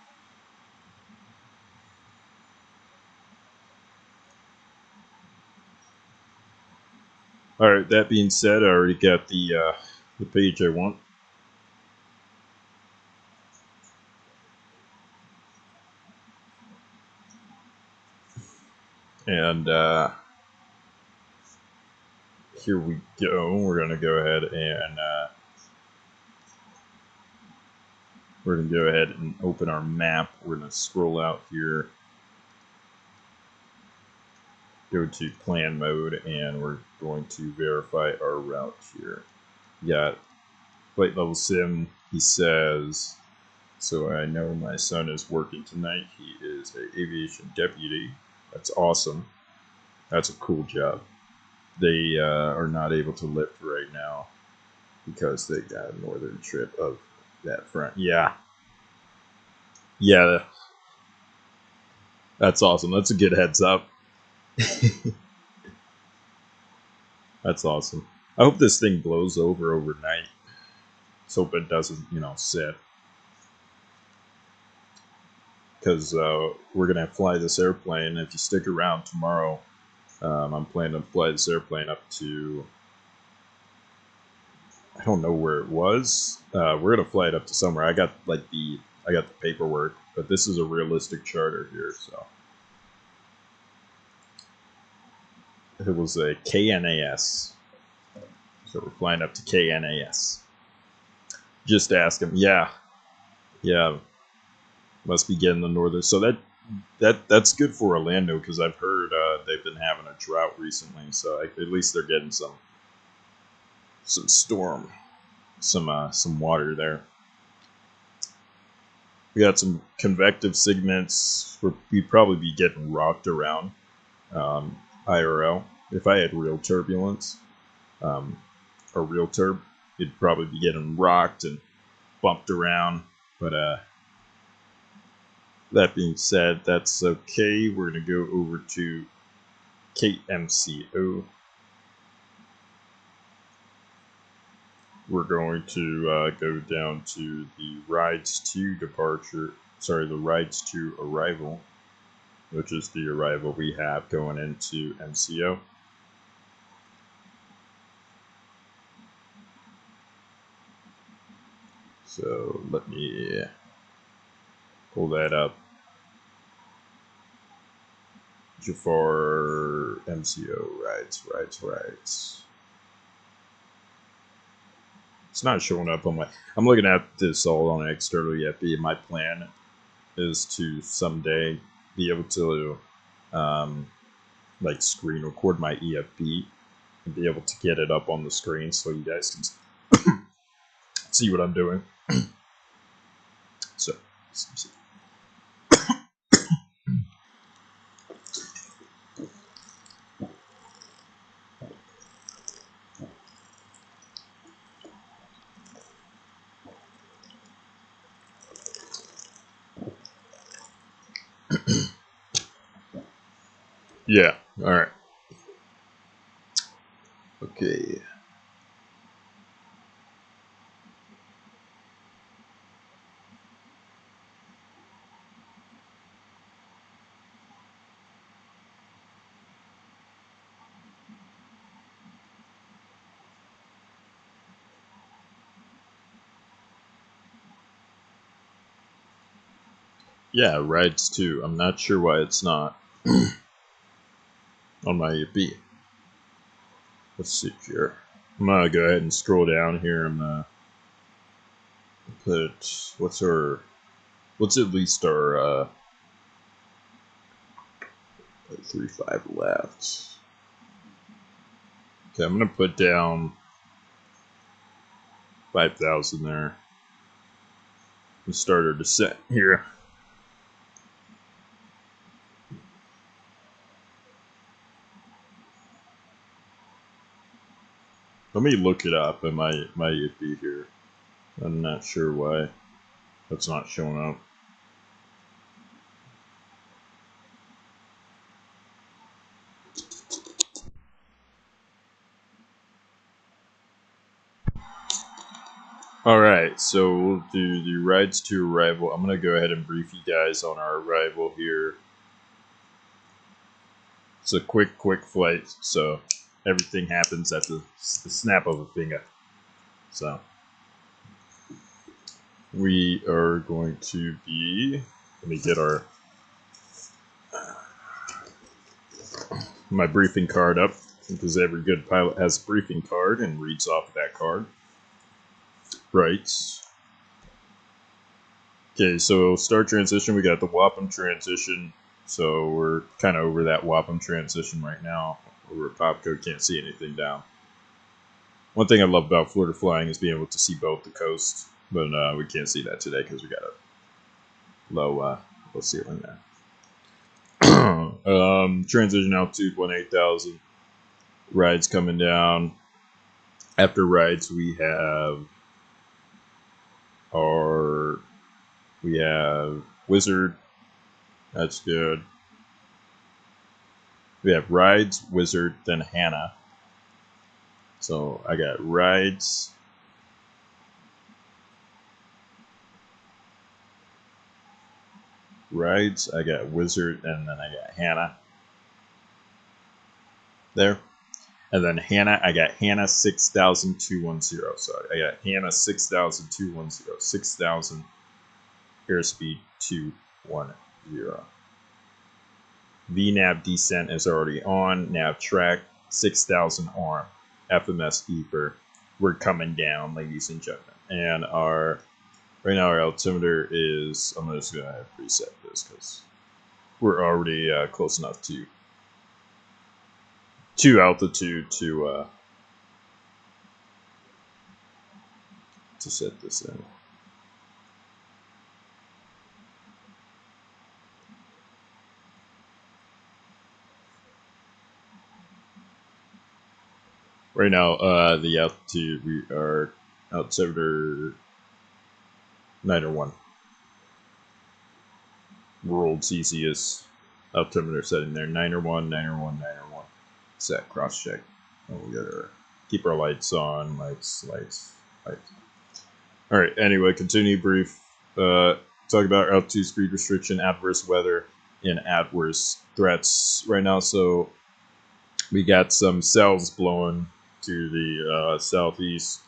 All right. That being said, I already got the page I want. And here we go. We're gonna go ahead and open our map. We're gonna scroll out here, go to plan mode, and we're going to verify our route here. We got flight level sim. He says, so I know my son is working tonight. He is an aviation deputy. That's awesome. That's a cool job. They are not able to lift right now because they got a northern trip of that front. Yeah. That's awesome. That's a good heads up. That's awesome. I hope this thing blows over overnight. Let's hope it doesn't, sit. Because we're going to fly this airplane. If you stick around tomorrow, I'm planning to fly this airplane up to, I don't know where it was. We're going to fly it up to somewhere. I got the paperwork, but this is a realistic charter here, so. It was a KNAS. So we're flying up to KNAS. Just ask him. Yeah. Must be getting the northern. So that's good for Orlando, because I've heard they've been having a drought recently. So at least they're getting some storm, some water there. We got some convective segments. We'd probably be getting rocked around IRL. If I had real turbulence, or real turb, it'd probably be getting rocked and bumped around. But That being said, that's okay. We're going to go over to MCO. We're going to go down to the rides to departure, sorry, the rides to arrival, which is the arrival we have going into MCO. So let me pull that up. Jafar MCO rides. It's not showing up on my. I'm looking at this all on an external EFB. My plan is to someday be able to like screen record my EFB and be able to get it up on the screen so you guys can see what I'm doing. So, yeah, all right. Okay. Yeah, rides too. I'm not sure why it's not on my EFB. Let's see here. I'm gonna go ahead and scroll down here. I'm gonna put what's at least our 35 left. Okay, I'm gonna put down 5,000 there. And start our descent here. Let me look it up. It might be here. I'm not sure why that's not showing up. Alright, so we'll do the rides to arrival. I'm going to go ahead and brief you guys on our arrival here. It's a quick flight, so everything happens at the snap of a finger. So we are going to be, let me get my briefing card up, because every good pilot has a briefing card and reads off that card. Right. Okay, so start transition, we got the Wappum transition. So we're kind of over that Wappum transition right now. Over at Popco, can't see anything down. One thing I love about Florida flying is being able to see both the coast, but we can't see that today because we got a low ceiling there. Transition altitude 18,000. Rides coming down. After rides, we have Wizard. That's good. We have rides, Wizard, then Hannah. So I got rides. I got Wizard, and then I got Hannah. There. And then Hannah, I got Hannah 6,210. So I got Hannah 6,210. 6,000 airspeed 210. VNAV descent is already on. Nav track 6,000 arm. FMS beeper. We're coming down, ladies and gentlemen. And right now our altimeter is, I'm just going to preset this because we're already close enough to altitude to set this in. Right now, the altitude, we are altimeter 901. world's easiest altimeter setting there. 901, 901, 901. Set, cross check. Oh, we gotta keep our lights on. Lights. All right. Anyway, continue brief. Talk about altitude, speed restriction, adverse weather, and adverse threats right now. So we got some cells blowing to the southeast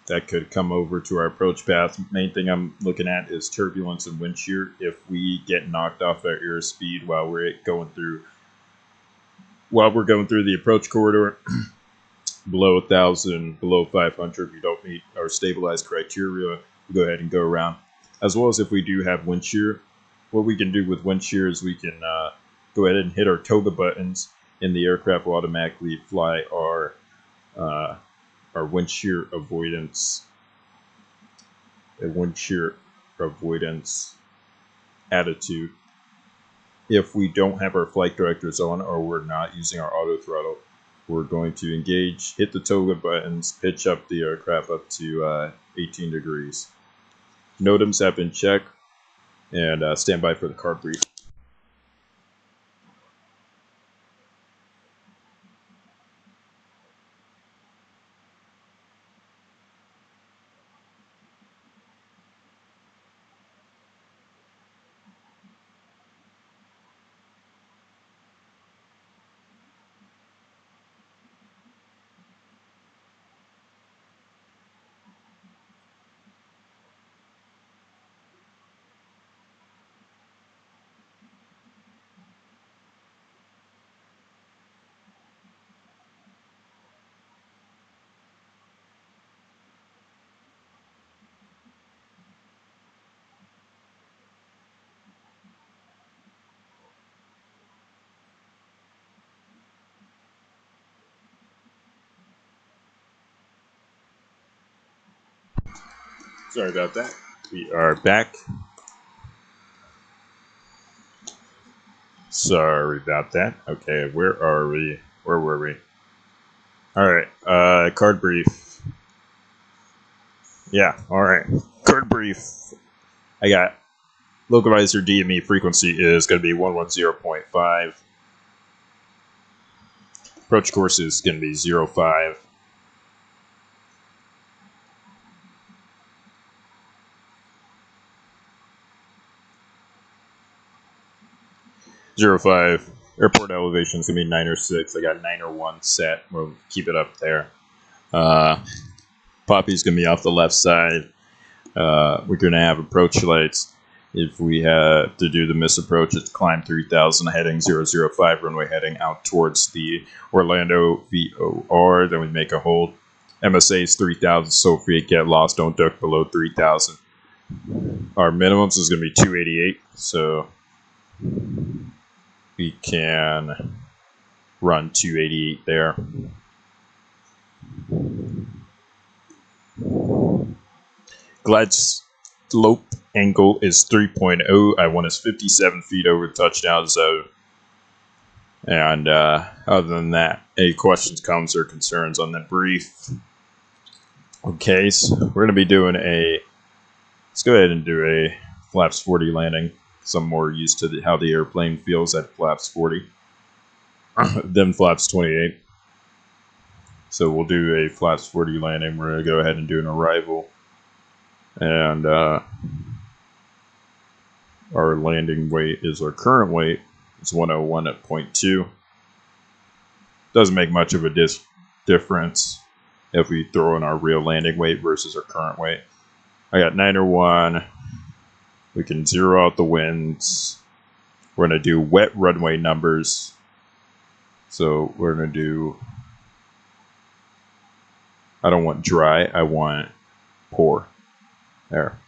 that could come over to our approach path. Main thing I'm looking at is turbulence and wind shear. If we get knocked off our airspeed while we're going through the approach corridor, below 1,000, below 500, we don't meet our stabilized criteria, we go ahead and go around. As well as if we do have wind shear, what we can do with wind shear is we can go ahead and hit our toga buttons, and the aircraft will automatically fly our wind shear avoidance, attitude. If we don't have our flight directors on or we're not using our auto throttle, we're going to engage, hit the toga buttons, pitch up the aircraft up to 18 degrees. NOTAMs have been checked, and stand by for the card brief. Sorry about that. We are back. Sorry about that. Okay, where are we? Where were we? Alright, card brief. Yeah, alright. Card brief. I got localizer DME frequency is going to be 110.5. Approach course is going to be 05. 05. Airport elevation is going to be 906. I got 901 set. We'll keep it up there. Poppy's going to be off the left side. We're going to have approach lights. If we have to do the misapproach, it's climb 3000, heading 005, runway heading out towards the Orlando VOR. Then we make a hold. MSA is 3000, so if we get lost, don't duck below 3000. Our minimums is going to be 288, so we can run 288 there. Glide slope angle is 3.0. I want us 57 feet over the touchdown zone. And other than that, any questions, comments, or concerns on the brief? Okay, so we're going to be doing let's go ahead and do a flaps 40 landing. So I'm more used to how the airplane feels at flaps 40 than flaps 28. So we'll do a flaps 40 landing. We're going to go ahead and do an arrival. And our landing weight is our current weight. It's 101 at 0.2. Doesn't make much of a difference if we throw in our real landing weight versus our current weight. I got 901. We can zero out the winds. We're going to do wet runway numbers. So we're going to do, I don't want dry, I want pour. There.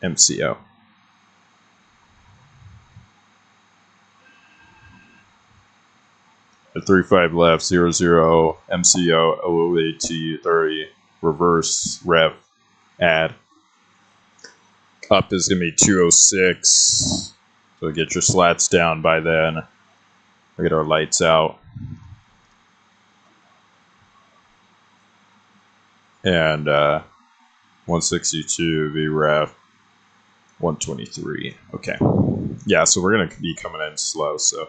MCO. A 35 left, 00, MCO, OOAT 30, reverse, rev, add. Up is going to be 206. So get your slats down by then. We'll get our lights out. And 162 VREF. 123. Okay. Yeah, so we're going to be coming in slow, so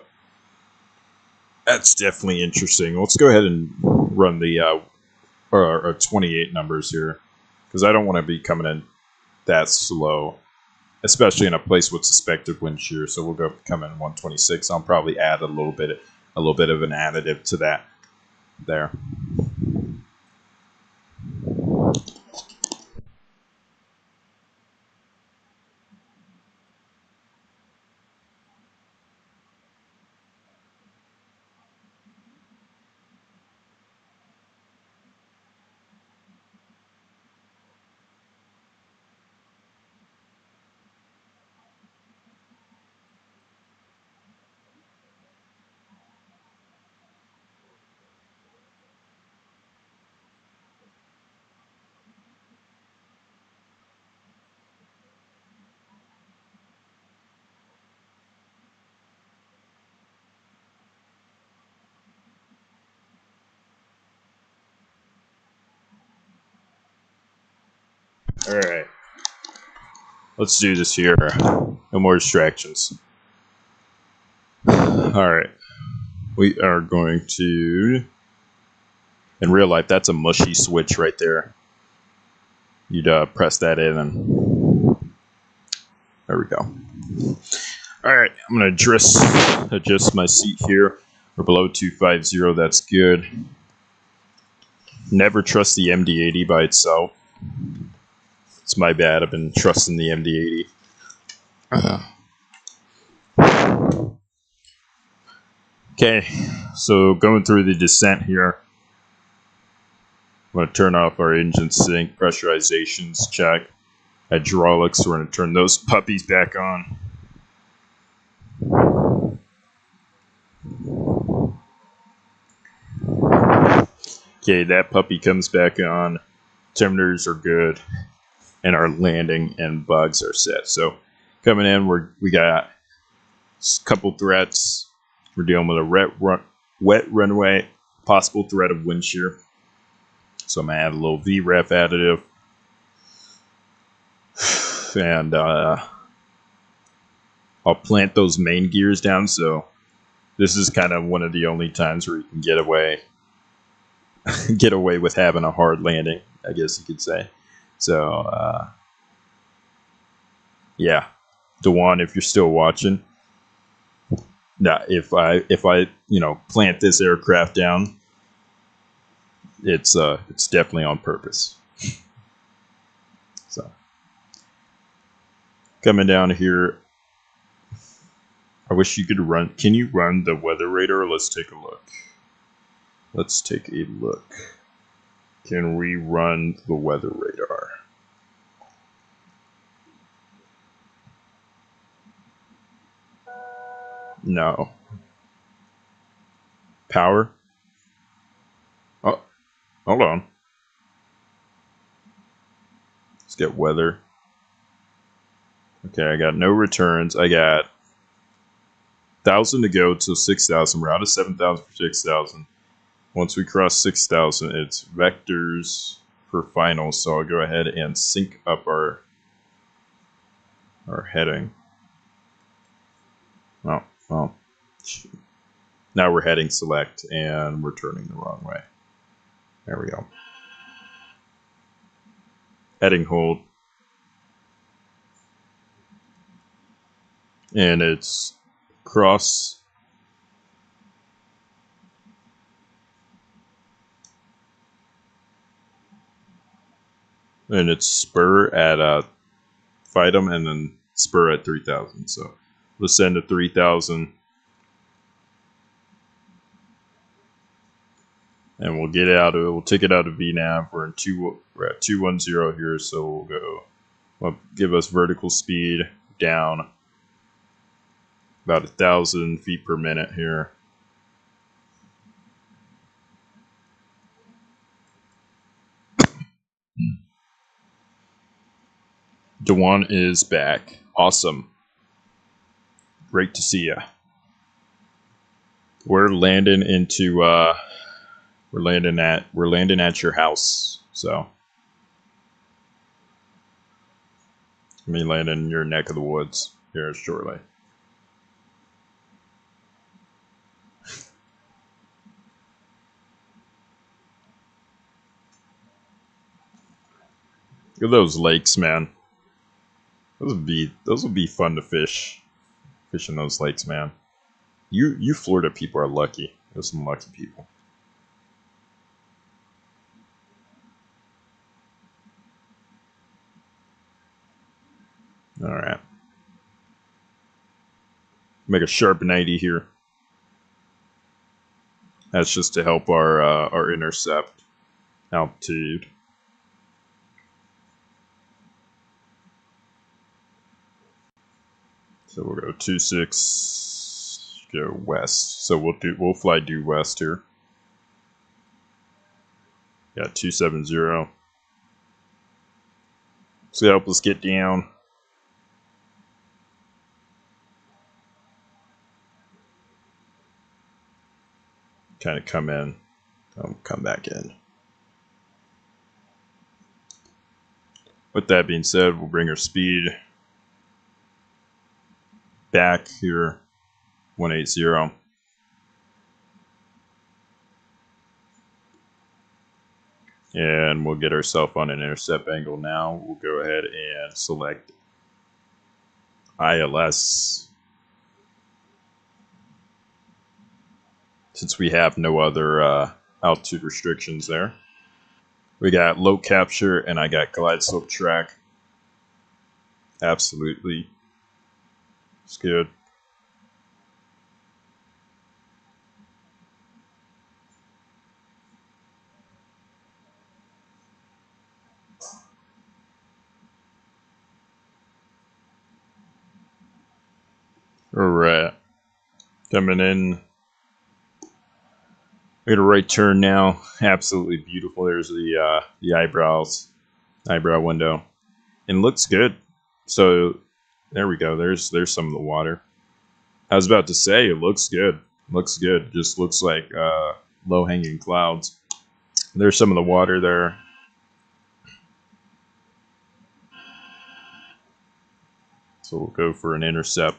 that's definitely interesting. Let's go ahead and run the 28 numbers here, because I don't want to be coming in that slow, especially in a place with suspected wind shear. So we'll go come in 126. I'll probably add a little bit of an additive to that there. All right, let's do this here. No more distractions. All right, we are going to, in real life, that's a mushy switch right there. You'd press that in, and there we go. All right, I'm going to adjust my seat here. We're below 250, that's good. Never trust the MD-80 by itself. It's my bad, I've been trusting the MD-80. Okay, so going through the descent here. I'm going to turn off our engine sync, pressurizations check, hydraulics. We're going to turn those puppies back on. Okay, that puppy comes back on. Temperatures are good, and our landing and bugs are set. So coming in, we got a couple threats. We're dealing with a wet runway, possible threat of wind shear. So I'm going to add a little VREF additive. And I'll plant those main gears down. So this is kind of one of the only times where you can get away with having a hard landing, I guess you could say. So yeah, Dewan, if you're still watching, now if I plant this aircraft down, it's definitely on purpose. So coming down here, I wish you could run. Can you run the weather radar? Let's take a look. Let's take a look. Can we run the weather radar? No. Power? Oh, hold on. Let's get weather. Okay, I got no returns. I got 1,000 to go to 6,000. We're out of 7,000 for 6,000. Once we cross 6,000, it's vectors for finals. So I'll go ahead and sync up our heading. Oh, well. Now we're heading select, and we're turning the wrong way. There we go. Heading hold. And it's cross. And it's spur at FIDEM, and then spur at 3,000. So let's send to 3,000. And we'll get out of it. We'll take it out of VNAV. We're at 210 here, so we'll go. Well, give us vertical speed down about 1,000 feet per minute here. Dewan is back. Awesome. Great to see you. We're landing into we're landing at your house. So Me land in your neck of the woods here shortly. Look at those lakes, man. Those would be fun to fish. Fishing those lakes, man. You Florida people are lucky. There's some lucky people. All right. Make a sharp 90 here. That's just to help our intercept altitude. So we'll go 26, go west. So we'll fly due west here. Yeah, 270. So help us get down. Kind of come in, come back in. With that being said, we'll bring our speed back here, 180. And we'll get ourselves on an intercept angle now. We'll go ahead and select ILS. Since we have no other altitude restrictions there. We got low capture and I got glide slope track. Absolutely. It's good. Alright. Coming in. We got a right turn now. Absolutely beautiful. There's the eyebrow window. And looks good. So there we go. There's some of the water. I was about to say it looks good. Looks good. Just looks like low hanging clouds. There's some of the water there. So we'll go for an intercept.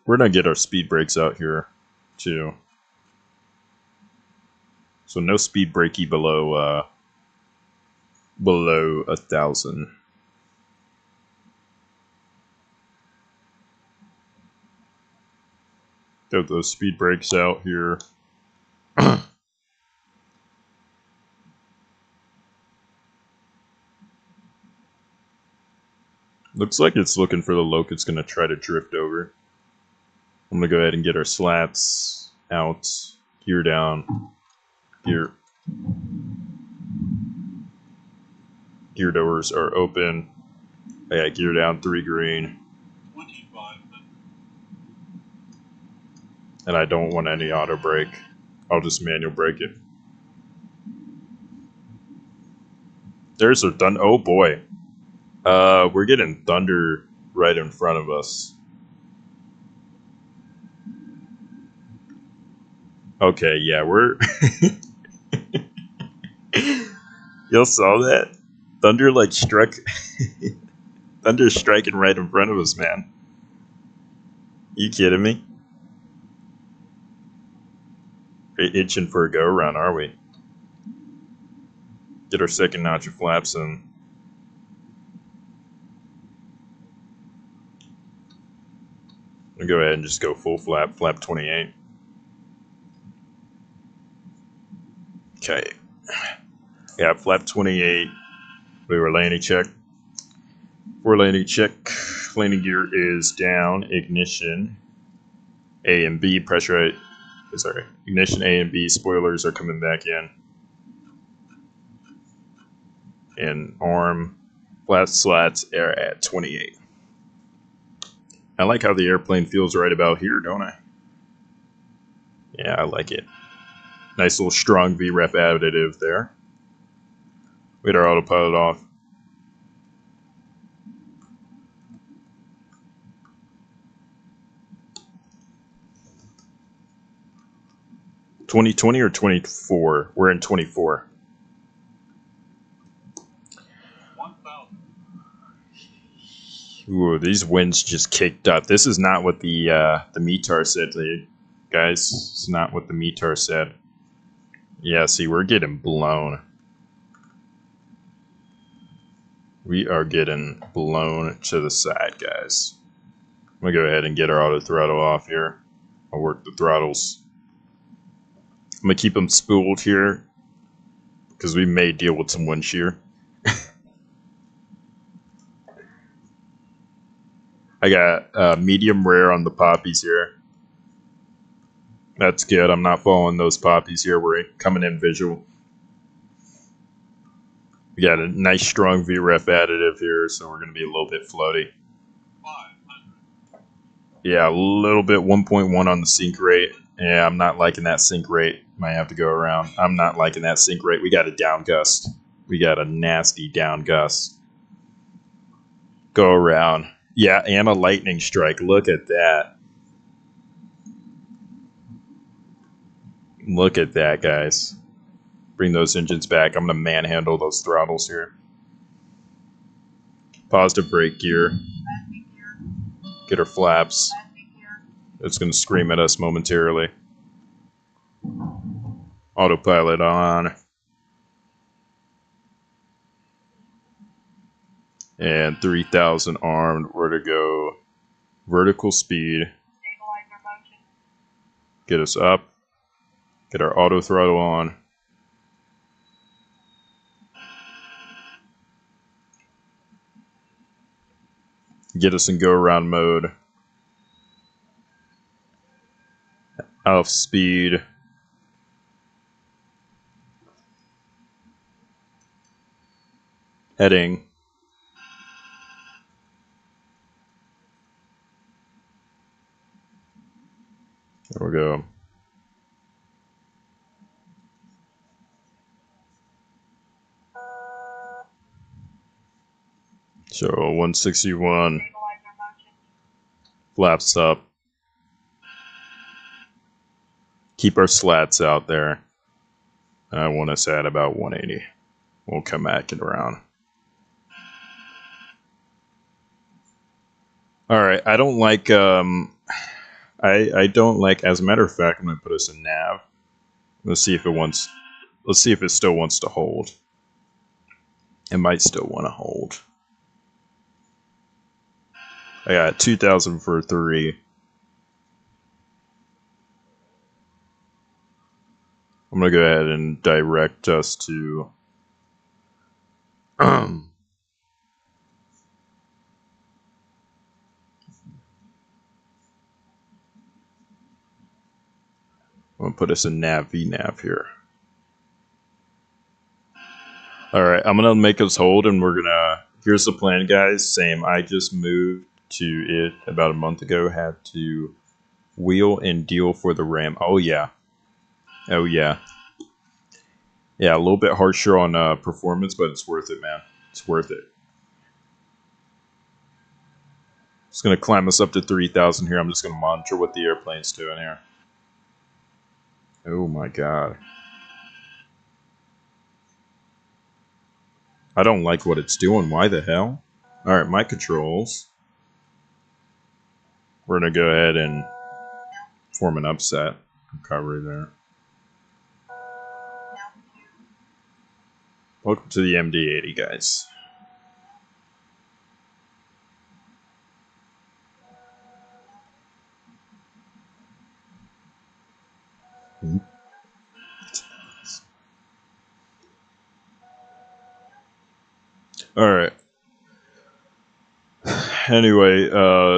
We're gonna get our speed brakes out here too. So no speed brakey below 1,000. Got those speed brakes out here. Looks like it's looking for the loc. It's gonna try to drift over. I'm gonna go ahead and get our slats out, gear down, gear doors are open. I got gear down 3 green. And I don't want any auto brake. I'll just manual brake it. There's our thunder. Oh boy. We're getting thunder right in front of us. Okay, yeah, we're... Y'all saw that? Thunder like struck... Thunder's striking right in front of us, man. You kidding me? We're itching for a go around, are we? Get our second notch of flaps in. We'll go ahead and just go full flap, flap 28. Okay. Yeah, flap 28. We were landing check. For landing check, landing gear is down. Ignition A and B pressure. Sorry, ignition A and B spoilers are coming back in. And arm flat slats are at 28. I like how the airplane feels right about here, don't I? Yeah, I like it. Nice little strong VREF additive there. We had our autopilot off. 2020 or 24? We're in 24. Ooh, these winds just kicked up. This is not what the METAR said, guys. It's not what the METAR said. Yeah, see, we're getting blown. We are getting blown to the side, guys. I'm gonna go ahead and get our auto throttle off here. I'll work the throttles. I'm gonna keep them spooled here because we may deal with some wind shear. I got medium rare on the poppies here. That's good. I'm not following those poppies here. We're coming in visual. We got a nice strong VREF additive here, so we're going to be a little bit floaty. Yeah, a little bit 1.1 on the sync rate. Yeah, I'm not liking that sync rate. Might have to go around. I'm not liking that sync rate. We got a down gust. We got a nasty down gust. Go around. Yeah, and a lightning strike. Look at that. Look at that, guys. Bring those engines back. I'm going to manhandle those throttles here. Positive brake gear. Get our flaps. It's going to scream at us momentarily. Autopilot on. And 3,000 armed. We're to go vertical speed. Get us up. Get our auto throttle on. Get us in go around mode. Off speed. Heading. There we go. So 161. Flaps up. Keep our slats out there. I want us at about 180. We'll come back and around. Alright, I don't like I don't like, as a matter of fact, I'm gonna put us in nav. Let's see if it still wants to hold. It might still want to hold. I got 2,000 for 3. I'm gonna go ahead and direct us to I'm gonna put us in nav VNav here. Alright, I'm gonna make us hold, and we're gonna, here's the plan, guys. Same, I just moved to it about a month ago. Had to wheel and deal for the RAM. Oh yeah. Oh yeah. Yeah, a little bit harsher on performance, but it's worth it, man. It's worth it. Just gonna climb us up to 3,000 here. I'm just gonna monitor what the airplane's doing here. Oh my god. I don't like what it's doing. Why the hell? Alright, my controls. We're gonna go ahead and form an upset recovery there. Welcome to the MD-80, guys. Alright. Anyway,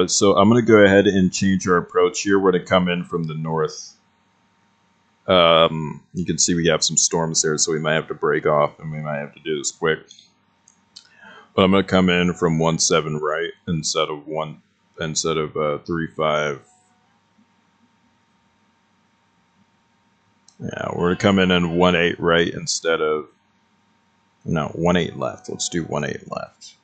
so I'm going to go ahead and change our approach here. We're going to come in from the north. You can see we have some storms there, so we might have to break off, and we might have to do this quick. But I'm going to come in from 1-7 right instead of 3-5. Yeah, we're going to come in 1-8 right instead of, no, 1-8 left. Let's do 1-8 left.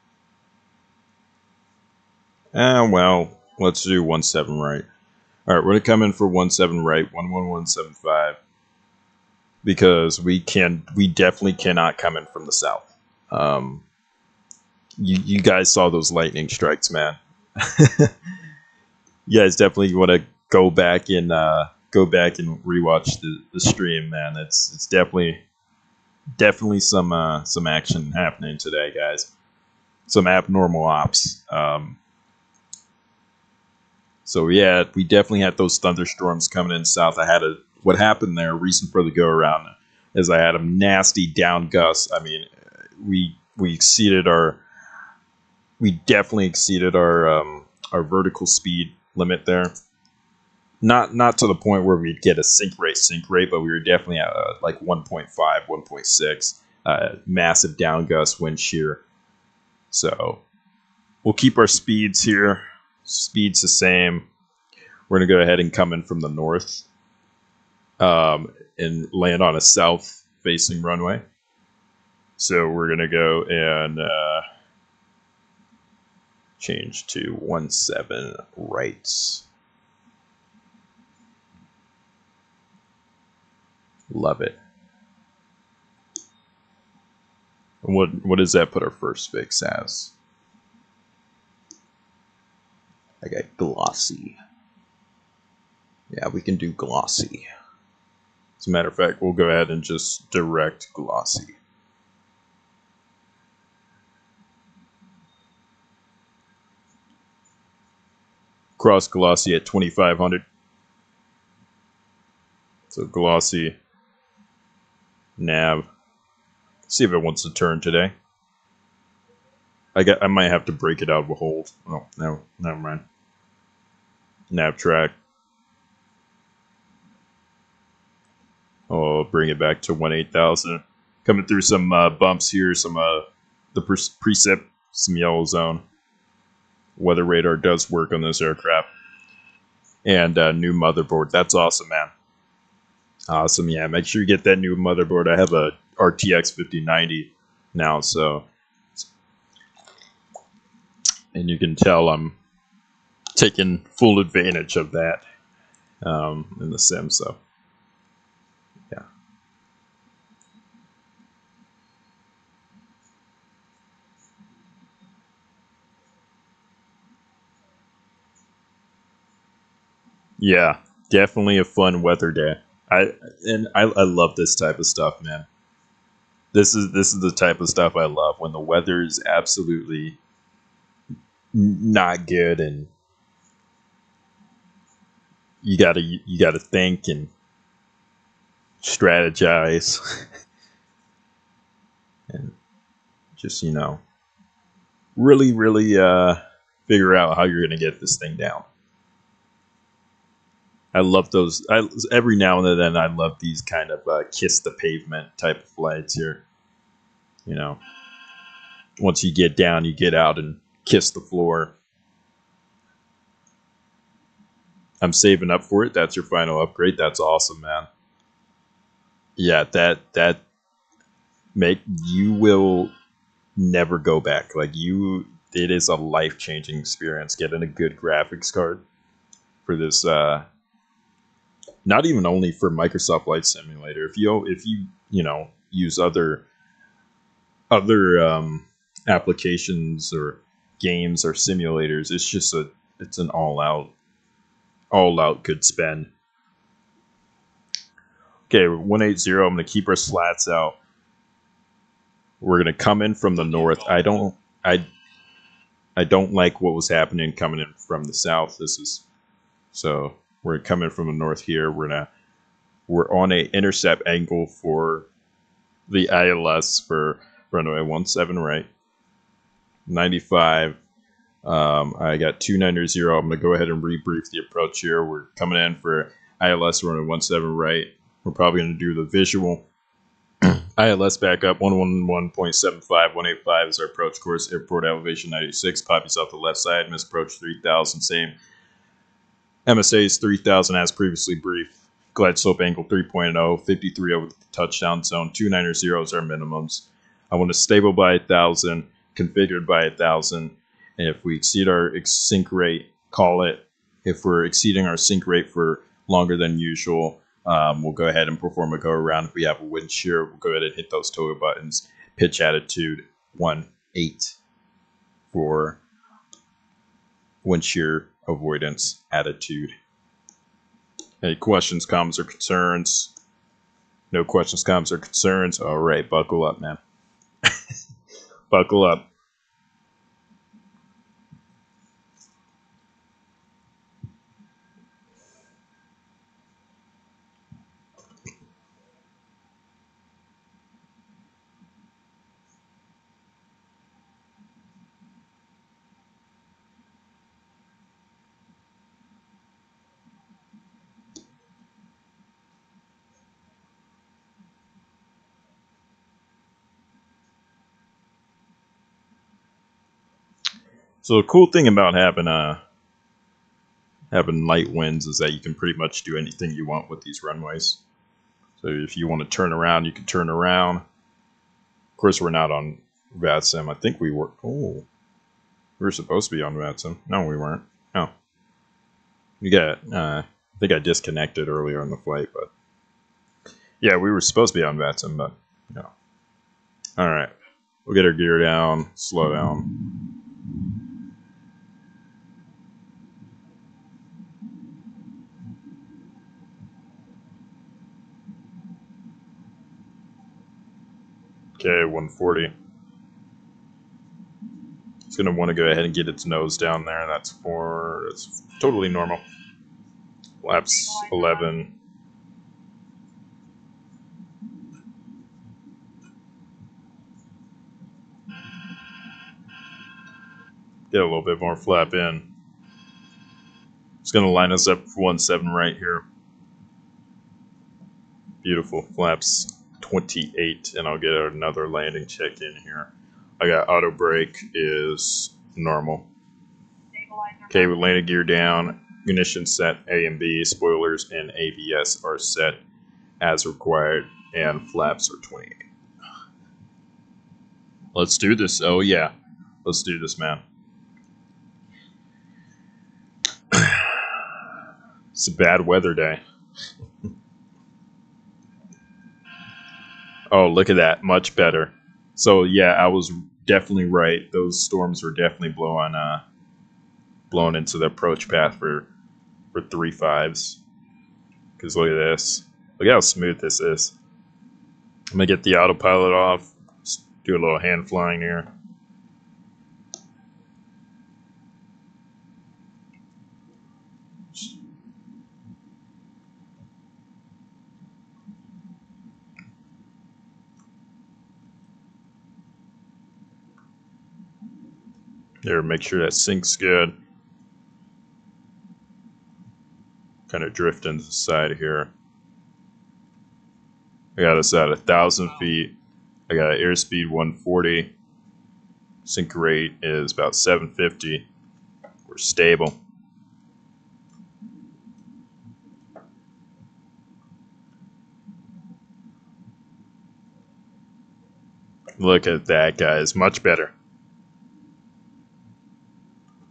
Well, let's do 1-7 right. Alright, we're going to come in for 1-7 right, 1-1-1-7-5. because we definitely cannot come in from the south. You guys saw those lightning strikes, man. You guys definitely want to go back and rewatch the stream, man. It's definitely some action happening today, guys. Some abnormal ops. So yeah, we definitely had those thunderstorms coming in south. What happened there? Reason for the go around is I had a nasty down gust. I mean, we definitely exceeded our vertical speed limit there. Not to the point where we'd get a sink rate, but we were definitely at like 1.5, 1.6, massive down gust, wind shear. So we'll keep our speeds here. Speed's the same. We're gonna go ahead and come in from the north, and land on a south-facing runway. So we're gonna go and change to 17 rights. Love it. What does that put our first fix as? I got glossy. Yeah, we can do glossy. As a matter of fact, we'll go ahead and just direct glossy. Cross glossy at 2500. So glossy. Nav. See if it wants to turn today. I might have to break it out of a hold. Oh, no, never mind. Nav track. Oh, bring it back to 18,000. Coming through some bumps here, some the precip, some yellow zone. Weather radar does work on this aircraft. And new motherboard. That's awesome, man. Awesome, yeah. Make sure you get that new motherboard. I have a RTX 5090 now, so, and you can tell I'm taking full advantage of that in the sim. So, yeah. Yeah, definitely a fun weather day. I love this type of stuff, man. This is the type of stuff I love, when the weather is absolutely not good and you gotta think and strategize and just, really figure out how you're gonna get this thing down. I love those. Every now and then I love these kind of kiss the pavement type of flights here. Once you get down, you get out and kiss the floor. I'm saving up for it. That's your final upgrade. That's awesome, man. Yeah, that you will never go back. It is a life-changing experience getting a good graphics card for this. Not even only for Microsoft Flight Simulator. If you use other applications or games or simulators, it's an all out good spend. Okay, 180. I'm gonna keep our slats out. We're gonna come in from the north. I don't like what was happening coming in from the south. So we're coming from the north here. We're on a intercept angle for the ILS for runway 17 right. 95. I got 290. I'm going to go ahead and rebrief the approach here. We're coming in for ILS runway 17 right. We're probably going to do the visual. ILS back up 111.75, 185 is our approach course. Airport elevation 96. Poppies off the left side. Miss approach 3000. Same. MSA is 3000 as previously briefed. Glide slope angle 3.0. 53 over the touchdown zone. 290 is our minimums. I want to stable by 1000. Configured by 1000. And if we exceed our sync rate, call it. If we're exceeding our sync rate for longer than usual, We'll go ahead and perform a go around. If we have a wind shear, we'll go ahead and hit those toggle buttons. Pitch attitude 18 for wind shear avoidance attitude. Any questions, comments, or concerns? No questions, comments, or concerns? All right, buckle up, man. Buckle up. So the cool thing about having light winds is that you can pretty much do anything you want with these runways. So if you want to turn around, you can turn around. Of course, we're not on VATSIM. I think we were. Oh, we were supposed to be on VATSIM. No, we weren't. No. You got. I think I disconnected earlier on the flight, but yeah, we were supposed to be on VATSIM, but no. All right, we'll get our gear down. Slow down. Okay, 140. It's going to want to go ahead and get its nose down there. That's totally normal. Flaps 11. Get a little bit more flap in. It's going to line us up for 17 right here. Beautiful. Flaps 28, and I'll get another landing check in here. I got auto brake is normal. Okay, we landed gear down. Ignition set A and B. Spoilers and ABS are set as required, and flaps are 28. Let's do this. Oh yeah, let's do this, man. It's a bad weather day. Oh, look at that. Much better. So, yeah, I was definitely right. Those storms were definitely blowing into the approach path for 3.5s. Because look at this. Look how smooth this is. I'm going to get the autopilot off. Just do a little hand flying here. There, make sure that syncs good. Kind of drift into the side here. I got us at 1,000 feet. I got airspeed 140. Sync rate is about 750. We're stable. Look at that, guys. Much better.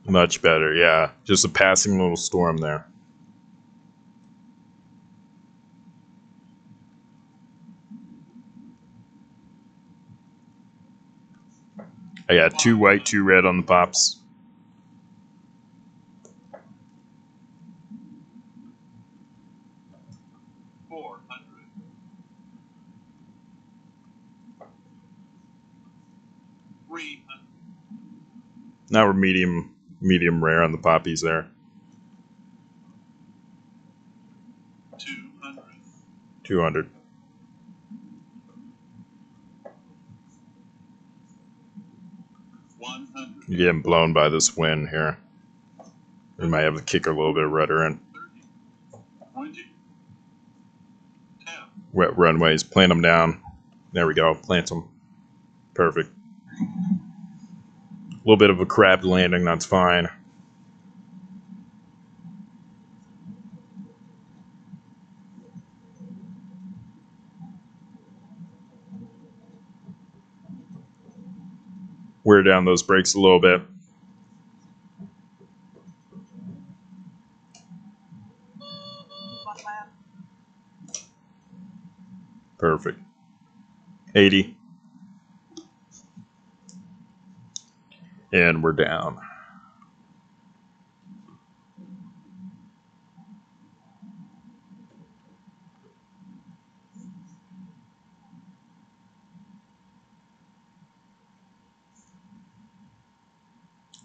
Much better, yeah. Just a passing little storm there. I got 2 white, 2 red on the pops. Now we're medium rare on the poppies there. 200. You're getting blown by this wind here. We might have to kick a little bit of rudder in. Wet runways, plant them down. There we go, plant them. Perfect. A little bit of a crab landing, that's fine. Wear down those brakes a little bit. 80. And we're down.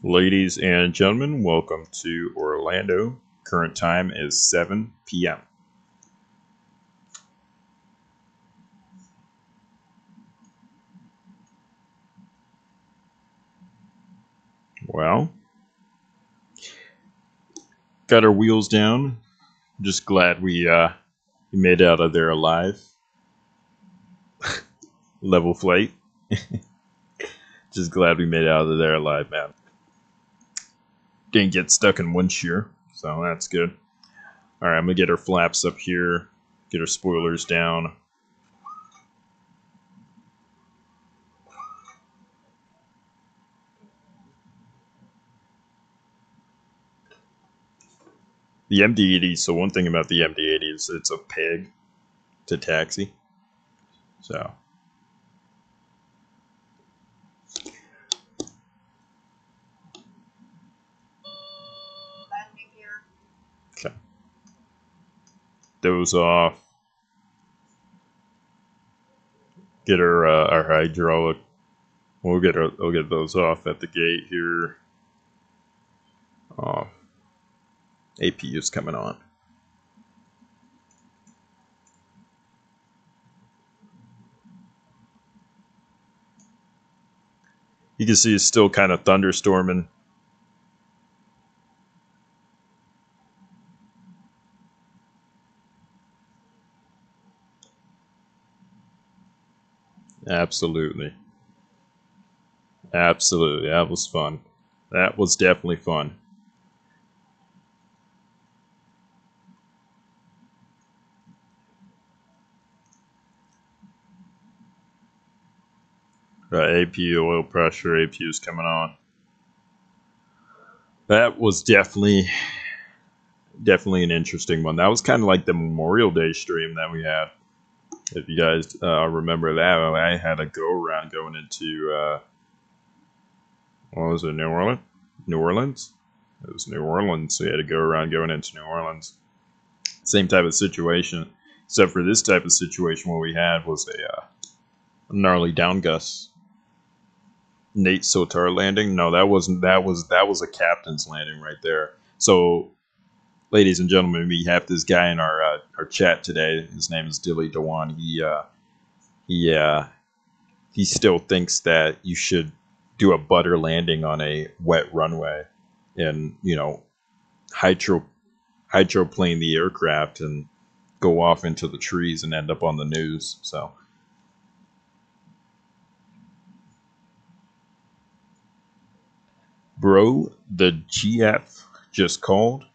Ladies and gentlemen, welcome to Orlando. Current time is 7 p.m. Well, got our wheels down. Just glad we made it out of there alive. Level flight. Just glad we made it out of there alive, man. Didn't get stuck in wind shear, so that's good. Alright, I'm gonna get our flaps up here, get our spoilers down. The MD-80, so one thing about the MD-80 is it's a peg to taxi. So. Okay. Doze off. Get our hydraulic. We'll get those off at the gate here. APU's coming on. You can see it's still kind of thunderstorming. Absolutely. Absolutely. That was fun. That was definitely fun. APU oil pressure, APU's coming on. That was definitely an interesting one. That was kind of like the Memorial Day stream that we had. If you guys remember that, I had a go around going into what was it, New Orleans? New Orleans? It was New Orleans. So you had to go around going into New Orleans. Same type of situation, except for this type of situation. What we had was a gnarly down gust. Nate Sotar landing. No, that wasn't. That was a captain's landing right there. So, ladies and gentlemen, we have this guy in our chat today. His name is Dilly Dewan. He still thinks that you should do a butter landing on a wet runway, and hydroplane the aircraft and go off into the trees and end up on the news. So. Bro, the GF just called.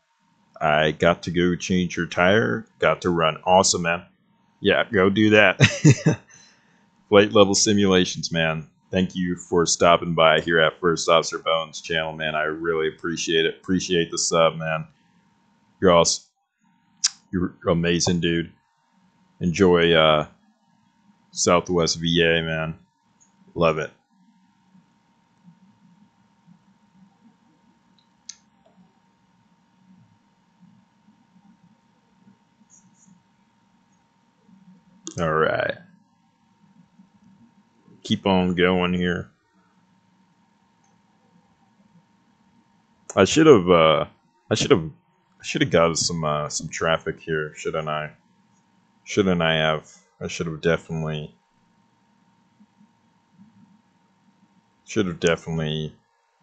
I got to go change your tire. Got to run. Awesome, man. Yeah, go do that. Flight level simulations, man. Thank you for stopping by here at First Officer Bones channel, man. I really appreciate it. Appreciate the sub, man. You're awesome. You're amazing, dude. Enjoy Southwest VA, man. Love it. All right. Keep on going here. I should have got us some traffic here, shouldn't I? Shouldn't I have? I should have definitely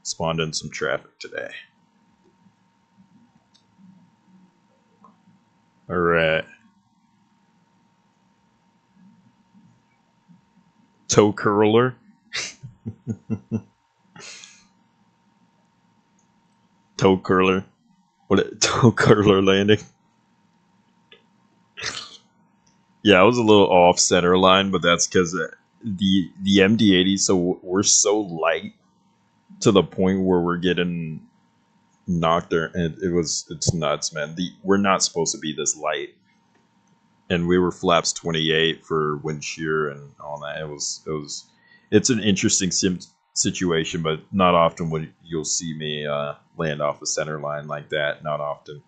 spawned in some traffic today. All right. Toe curler. Toe curler. Toe curler landing. Yeah, I was a little off center line, but that's because the MD-80. So we're so light to the point where we're getting knocked there, and it's nuts, man. We're not supposed to be this light, and we were flaps 28 for wind shear and all that. It's an interesting situation, but not often would you'll see me land off a center line like that. Not often.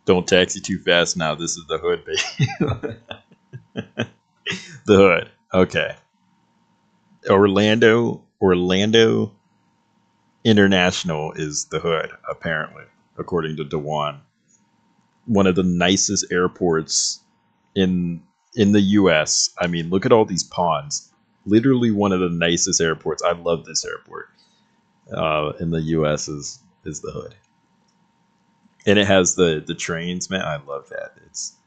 Don't taxi too fast now. This is the hood, baby. The hood. Okay. Orlando International is the hood, apparently, according to Dewan. One of the nicest airports in the U.S. I mean, look at all these ponds. Literally one of the nicest airports. I love this airport. In the U.S. is the hood, and it has the trains. Man, I love that. It's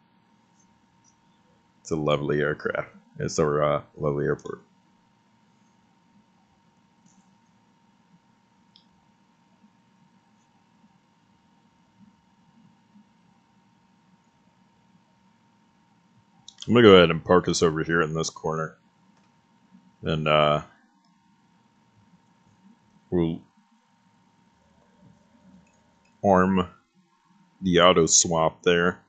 a lovely aircraft. It's a lovely airport. I'm gonna go ahead and park us over here in this corner, and we'll arm the auto swap there.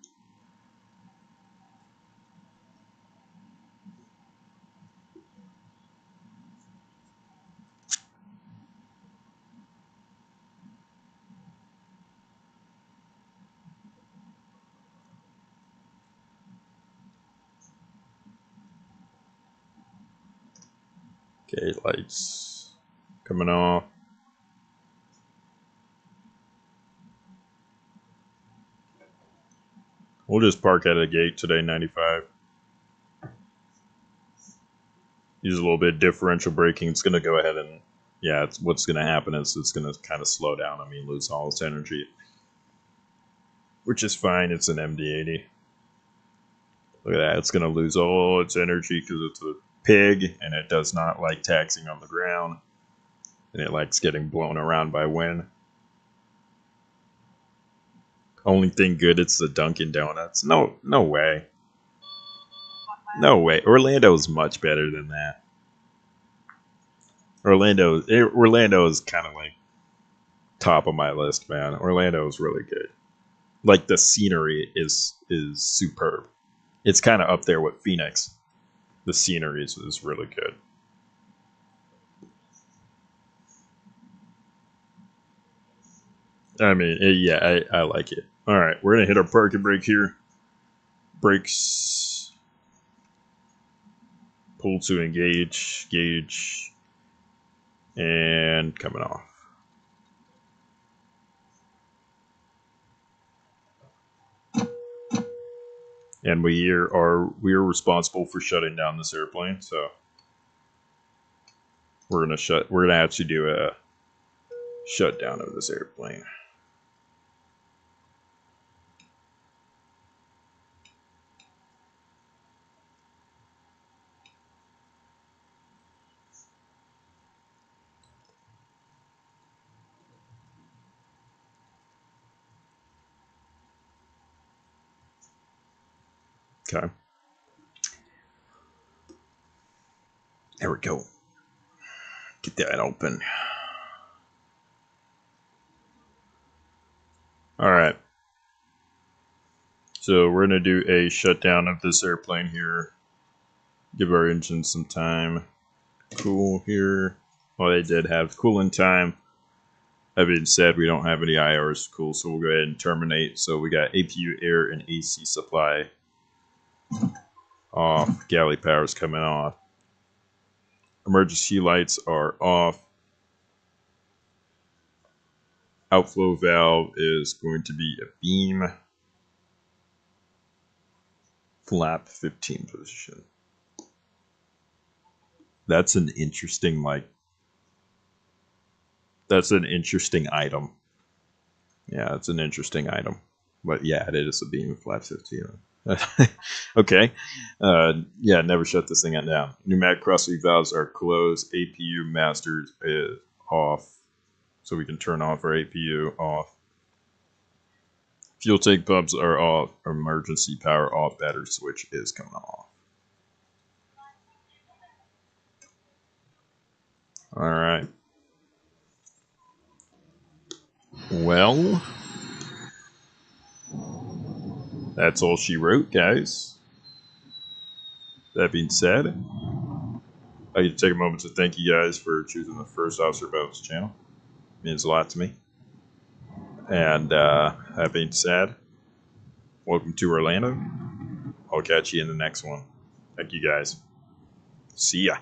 Okay, lights coming off. We'll just park at a gate today, 95. Use a little bit of differential braking. It's going to go ahead and, yeah, what's going to happen is it's going to kind of slow down. I mean, lose all its energy, which is fine. It's an MD-80. Look at that. It's going to lose all its energy because it's a pig, and it does not like taxiing on the ground, and it likes getting blown around by wind. Only thing good, it's the Dunkin' Donuts. No way. No way. Orlando's much better than that. Orlando is kind of like top of my list, man. Orlando is really good. Like, the scenery is superb. It's kind of up there with Phoenix. The scenery is really good. I mean, yeah, I like it. All right, we're gonna hit our parking brake here. Brakes. Pull to engage, gauge, and coming off. And we are responsible for shutting down this airplane, so we're gonna actually do a shutdown of this airplane. Okay. There we go. Get that open. All right. So we're going to do a shutdown of this airplane here. Give our engine some time. Cool here. Well, they did have cooling time. That being said, we don't have any IRs to cool, so we'll go ahead and terminate. So we got APU air and AC supply off. Galley power's coming off. Emergency lights are off. Outflow valve is going to be a beam. Flap 15 position. That's an interesting, that's an interesting item. Yeah, it's an interesting item. But yeah, it is a beam flap 15. Okay. Yeah, never shut this thing down. Pneumatic crossfeed valves are closed. APU master is off. So we can turn off our APU off. Fuel tank pumps are off. Emergency power off. Battery switch is coming off. All right. Well, that's all she wrote, guys. That being said, I'd like to take a moment to thank you guys for choosing the First Officer Battles channel. It means a lot to me. And that being said, welcome to Orlando. I'll catch you in the next one. Thank you guys. See ya.